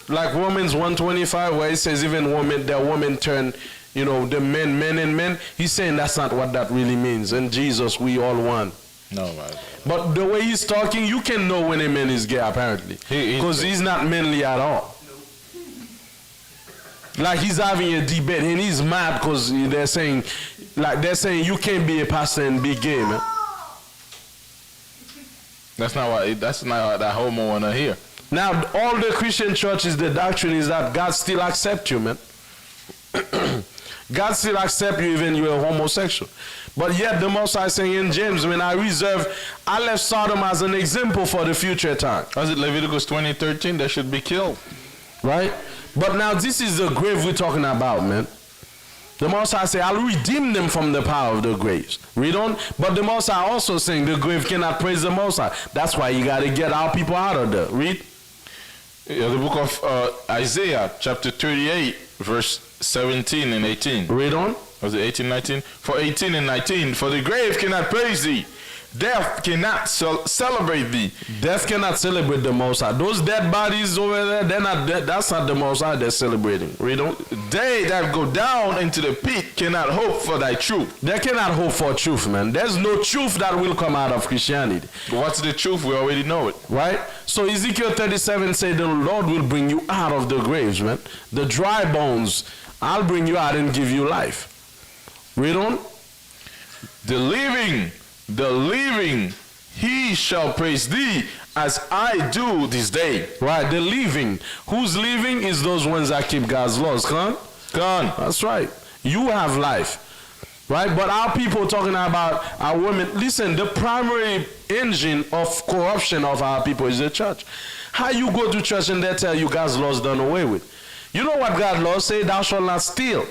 like Romans 1:25, where it says even women turn, the men and men. He's saying that's not what that really means. In Jesus, we all one. No, right. But the way he's talking, you can know when a man is gay, apparently. Because he's not manly at all. Like he's having a debate and he's mad because they're saying you can't be a pastor and be gay, man. That's not what that homo wanna hear. Now, all the Christian churches, the doctrine is that God still accepts you, man. God still accepts you even you're homosexual. But yet the Most High saying in James, when I left Sodom as an example for the future time. Was it Leviticus 20:13? They should be killed. Right? But now this is the grave we're talking about, man. The Most High say, I'll redeem them from the power of the graves. Read on. But the Most High also saying the grave cannot praise the Most High. That's why you got to get our people out of there. Read. The book of Isaiah, chapter 38, verse 17 and 18. Read on. Was it 18, 19? For 18 and 19, for the grave cannot praise thee. Death cannot celebrate thee. Death cannot celebrate the Most High. Those dead bodies over there, they're not dead. That's not the Most High they're celebrating. Read on. They that go down into the pit cannot hope for thy truth. They cannot hope for truth, man. There's no truth that will come out of Christianity. What's the truth? We already know it. Right? So Ezekiel 37 said the Lord will bring you out of the graves, man. The dry bones, I'll bring you out and give you life. Read on. The living, he shall praise thee as I do this day. Right, the living. Who's living is those ones that keep God's laws. Come on. That's right. You have life. Right? But our people talking about our women. Listen, the primary engine of corruption of our people is the church. How you go to church and they tell you God's laws done away with? You know what God's laws say? Thou shalt not steal.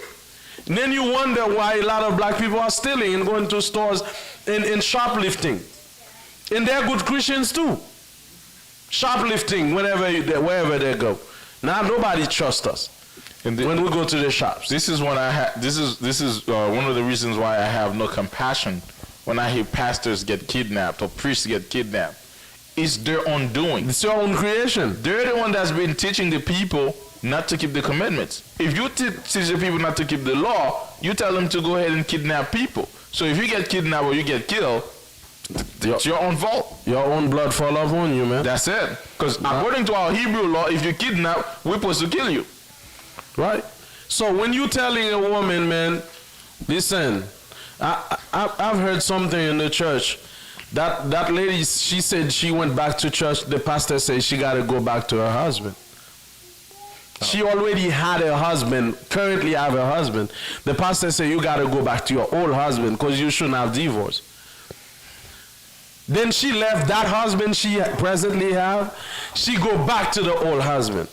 And then you wonder why a lot of black people are stealing and going to stores and shoplifting. And they're good Christians too. Shoplifting wherever they go. Now nobody trusts us when we go to the shops. This is when this is one of the reasons why I have no compassion when I hear pastors get kidnapped or priests get kidnapped. It's their own doing. It's your own creation. They're the one that's been teaching the people not to keep the commandments. If you teach the people not to keep the law, you tell them to go ahead and kidnap people. So if you get kidnapped or you get killed, it's your own fault. Your own blood fall off on you, man. That's it. Because according to our Hebrew law, if you kidnap, we're supposed to kill you. Right? So when you telling a woman, man, listen, I've heard something in the church. That lady, she said she went back to church. The pastor said she got to go back to her husband. She already had a husband, currently have a husband. The pastor said you got to go back to your old husband because you shouldn't have divorced. Then she left that husband she presently have. She go back to the old husband.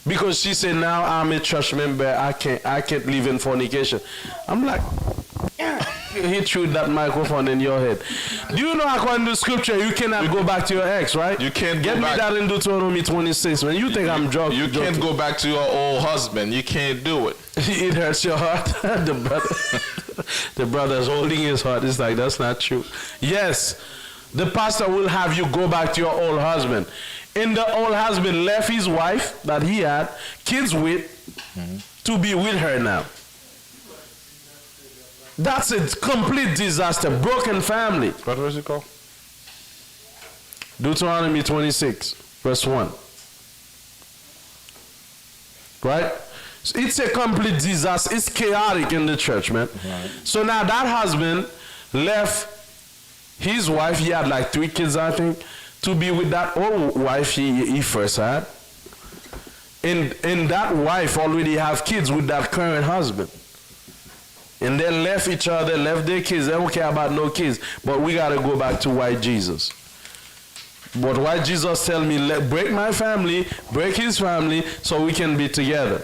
Because she said, now I'm a church member, I can't live in fornication. I'm like, hit you with that microphone in your head. Do you know according to scripture you cannot go back to your ex, right? You can't get go back. Me that in Deuteronomy 26. When you think I'm drunk, you can't go back to your old husband. You can't do it. It hurts your heart. The brother's holding his heart. It's like that's not true. Yes, the pastor will have you go back to your old husband. And the old husband left his wife that he had kids with to be with her now. That's a complete disaster. Broken family. What was it called? Deuteronomy 26, verse 1. Right? It's a complete disaster. It's chaotic in the church, man. Right. So now that husband left his wife. He had like 3 kids, I think, to be with that old wife he first had. And that wife already have kids with that current husband. And they left each other, left their kids. They don't care about no kids. But we got to go back to white Jesus. But white Jesus tell me, break my family, break his family, so we can be together.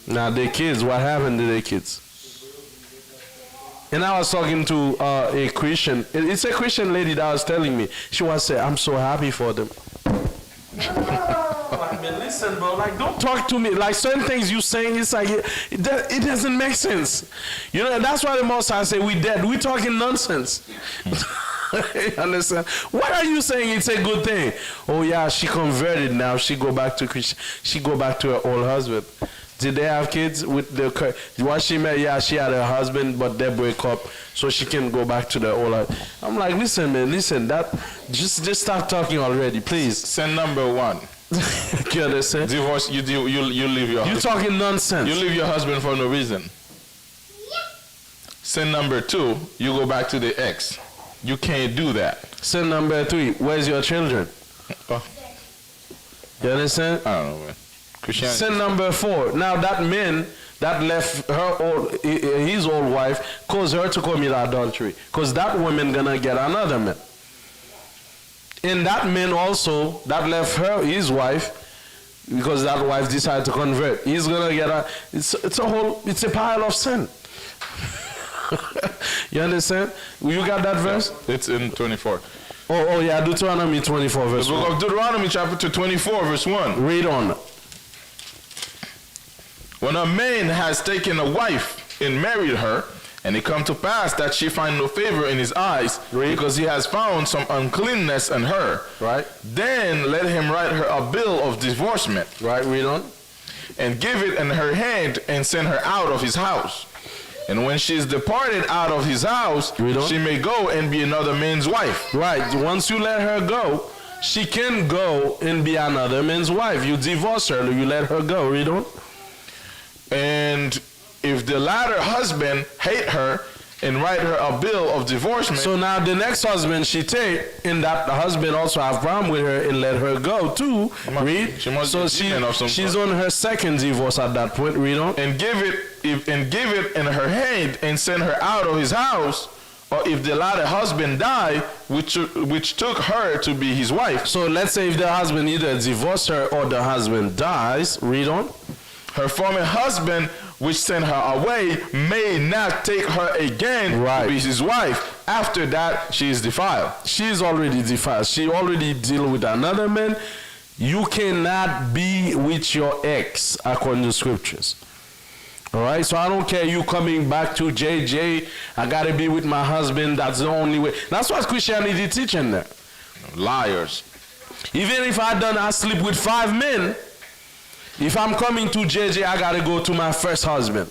Now their kids, what happened to their kids? And I was talking to a Christian. It's a Christian lady that was telling me. She was saying, I'm so happy for them. Like, man, listen, bro. Like, don't talk to me. Like, certain things you saying, it's like, it doesn't make sense. You know, that's why the Most High say we dead. We talking nonsense. You understand? What are you saying? It's a good thing. Oh, yeah, she converted now. She go back to Christian. She go back to her old husband. Did they have kids with the what she met? Yeah, she had a husband, but they break up, so she can go back to the old. I'm like, listen, man, listen. That just start talking already, please. Sin number 1. You understand? Divorce. You leave your. You talking nonsense. You leave your husband for no reason. Sin number 2, you go back to the ex. You can't do that. Sin number 3, where's your children? You understand? I don't know, man. Christianity. Sin number 4, now that man that left his old wife caused her to commit adultery, because that woman gonna get another man. And that man also that left his wife, because that wife decided to convert, he's gonna get it's a pile of sin. You understand? You got that verse? It's in 24. Oh yeah, Deuteronomy 24 verse The book 1. of Deuteronomy chapter 24 verse 1. Read on. When a man has taken a wife and married her, and it come to pass that she find no favor in his eyes, because he has found some uncleanness in her, Right? then let him write her a bill of divorcement, Right, read on. and give it in her hand, and send her out of his house. And when she is departed out of his house, Read on. she may go and be another man's wife. Right. Once you let her go, she can go and be another man's wife. You divorce her, you let her go. Read on. And if the latter husband hate her and write her a bill of divorcement, So now the next husband she take, and that the husband also have problem with her and let her go too. Read. she must So be demon of some she's sort. on her second divorce at that point. Read on. and give it in her hand and send her out of his house, or if the latter husband die, which took her to be his wife, So let's say if the husband either divorce her or the husband dies. Read on. her former husband which sent her away may not take her again Right. to be his wife. After that, she is defiled. She's already defiled. She already deal with another man. You cannot be with your ex according to scriptures. All right, so I don't care you coming back to JJ. I gotta be with my husband. That's the only way. That's what Christianity teaching there. Liars. Even if I sleep with 5 men, if I'm coming to JJ, I gotta go to my first husband.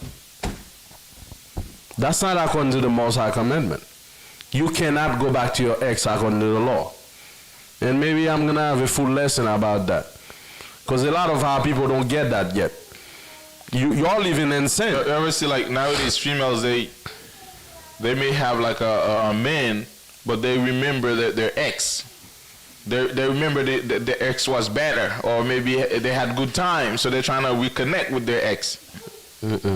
That's not according to the Most High commandment. You cannot go back to your ex according to the law. And maybe I'm gonna have a full lesson about that, because a lot of our people don't get that yet. You're living in sin. You ever see, like, nowadays females, they may have like a man, but they remember that their ex. They remember the ex was better, or maybe they had good time, so they're trying to reconnect with their ex.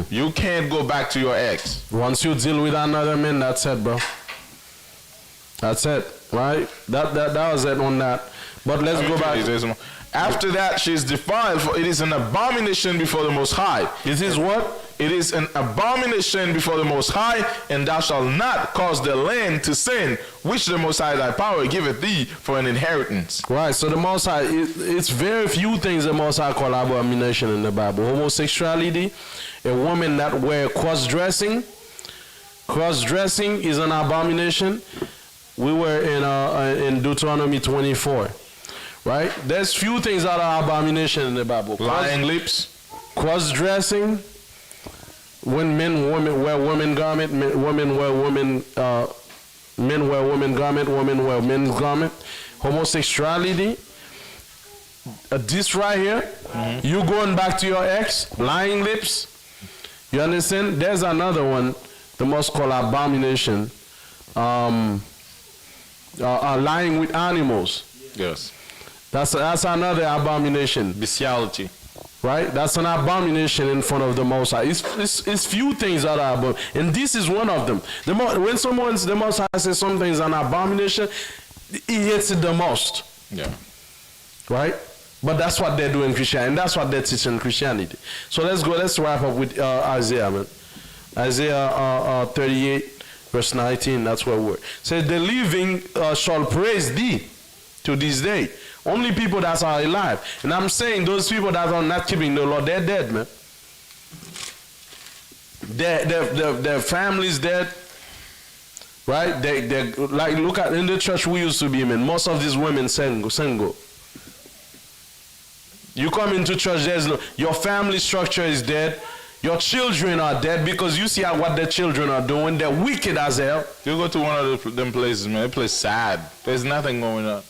You can't go back to your ex. Once you deal with another man, that's it, bro. That's it, right? That was it on that. But let's go back. After that, she is defiled, for it is an abomination before the Most High. It is what? It is an abomination before the Most High, and thou shalt not cause the land to sin, which the Most High thy power giveth thee for an inheritance. Right, so the Most High, it's very few things the Most High call abomination in the Bible. Homosexuality, a woman that wear cross-dressing is an abomination. We were in Deuteronomy 24, right? There's few things that are abomination in the Bible. Lying lips. Cross-dressing, when men wear women garment, men wear women garment, women wear men's garment. Homosexuality, this right here, you going back to your ex, lying lips. You understand? There's another one, the most called abomination, lying with animals. Yes. That's another abomination. Bestiality. Right? That's an abomination in front of the Most High. It's few things that are abomination, and this is one of them. When the Most High says something is an abomination, he hates it the most. Yeah. Right? But that's what they do in Christianity, and that's what they teach in Christianity. So let's wrap up with Isaiah, man. Isaiah 38, verse 19, that's where we're. It says, the living shall praise thee to this day. Only people that are alive. And I'm saying those people that are not keeping the law, they're dead, man. Their family's dead. Right? They like, look at in the church we used to be, man. Most of these women single. You come into church, your family structure is dead. Your children are dead, because you see what their children are doing. They're wicked as hell. You go to one of them places, man, that place sad. There's nothing going on.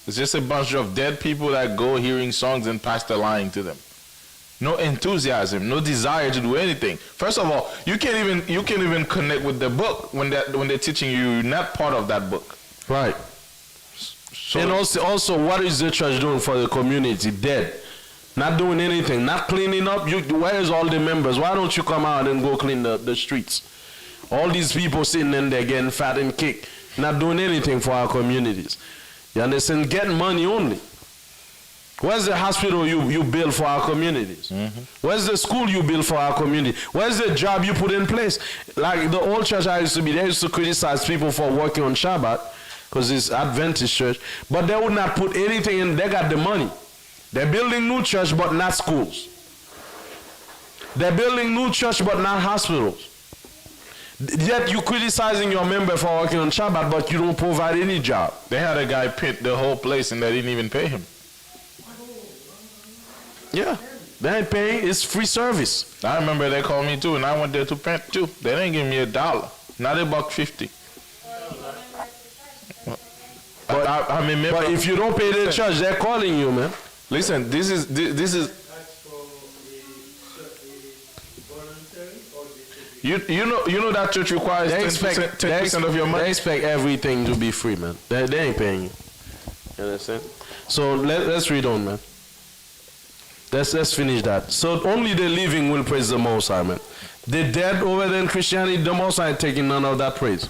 It's just a bunch of dead people that go hearing songs and pastor lying to them. no enthusiasm, no desire to do anything. First of all, you can't even connect with the book when they're teaching you. You're not part of that book. Right. So And also, what is the church doing for the community? Dead. Not doing anything. Not cleaning up. Where is all the members? Why don't you come out and go clean the streets? All these people sitting in there getting fat and kicked. Not doing anything for our communities. You understand? Getting money only. Where's the hospital you build for our communities? Where's the school you build for our community? Where's the job you put in place? Like the old church I used to be, they used to criticize people for working on Shabbat because it's Adventist church, but they would not put anything in. They got the money. They're building new church but not schools. They're building new church but not hospitals. Yet you criticizing your member for working on Shabbat, but you don't provide any job. they had a guy paint the whole place and they didn't even pay him. Yeah, they ain't paying. It's free service. I remember they called me too, and I went there to paint too. They didn't give me $1, not $1.50. I mean, But if you don't pay the church, they're calling you, man. listen, this is That's for voluntary or you know that church requires They 10% of your money. They expect everything to be free, man. They ain't paying you. You understand? So let's read on, man. Let's finish that. So only the living will praise the Most High, man. The dead over there in Christianity, the Most High taking none of that praise.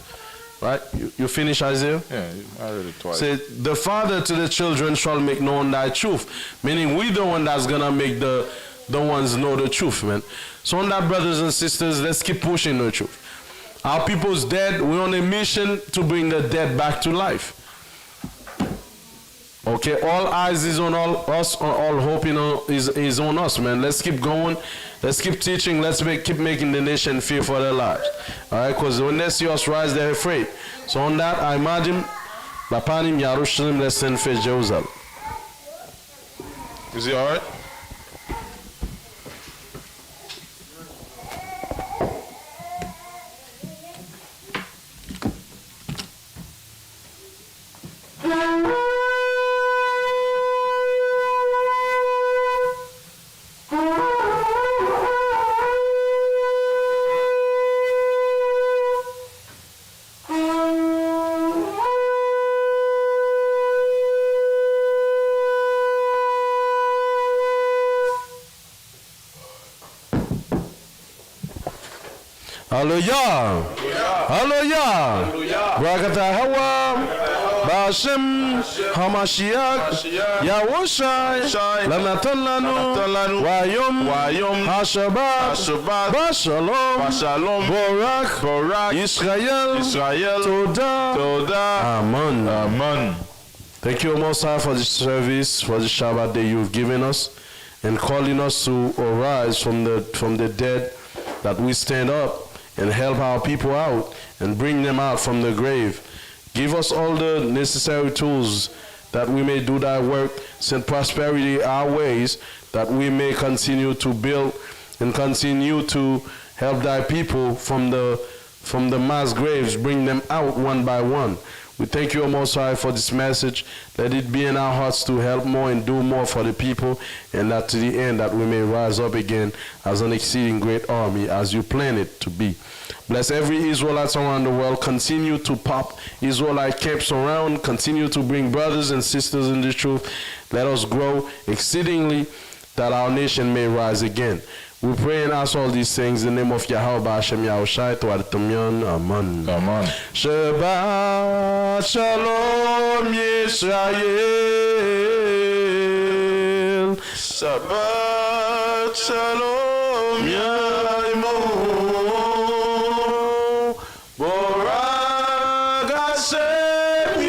Right? You finish Isaiah? Yeah, I read it twice. Say, the father to the children shall make known thy truth. Meaning we the one that's gonna make the ones know the truth, man. So on that, brothers and sisters, let's keep pushing the truth. Our people's dead. We're on a mission to bring the dead back to life. Okay, all eyes is on us, all hope is on us, man. Let's keep going. Let's keep teaching. Let's keep making the nation fear for their lives. All right, because when they see us rise, they're afraid. So on that, I imagine, Lapanim Yarushalim, let's send for Jerusalem. Is he all right? Hallelujah. Hallelujah. Barakatah Hawa. Ba'ashem Hamashiach. Yawoshai. Lanatan lanu. Wayom. Hashabat. Bashalom. Borak. Israel. Toda. Amen. Thank you, Most High, for this service, for the Shabbat that you've given us, and calling us to arise from the dead, that we stand up and help our people out and bring them out from the grave. Give us all the necessary tools that we may do thy work. Send prosperity our ways, that we may continue to build and continue to help thy people from the mass graves, bring them out one by one. We thank you, Most High, for this message. Let it be in our hearts to help more and do more for the people, and that to the end that we may rise up again as an exceeding great army, as you plan it to be. Bless every Israelite around the world. Continue to pop Israelite camps around. Continue to bring brothers and sisters in the truth. Let us grow exceedingly, that our nation may rise again. We pray and ask all these things in the name of Yahweh Ba'ashem Yahushai to Adonai. Amen. Amen. Shabbat Shalom Yisrael. Shabbat Shalom Yaimo. Borak Hashem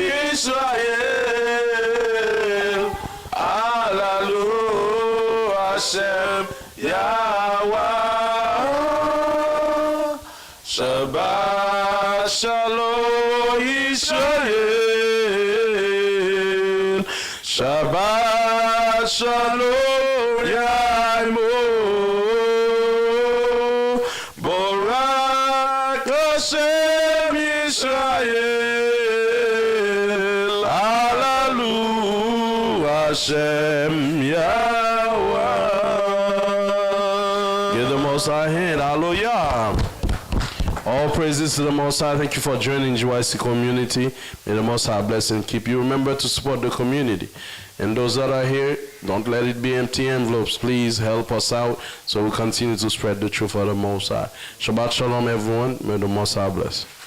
Yisrael. Hallelujah Hashem Yahweh. Shabbat Shalom Israel. Shabbat Shalom Yaimo. Borak Hashem Israel. Hallelujah Hashem Yahweh. Most High hand. Hallelujah. All praises to the Most High. Thank you for joining GYC community. May the Most High bless and keep you. Remember to support the community. And those that are here, don't let it be empty envelopes. Please help us out so we continue to spread the truth of the Most High. Shabbat Shalom, everyone. May the Most High bless.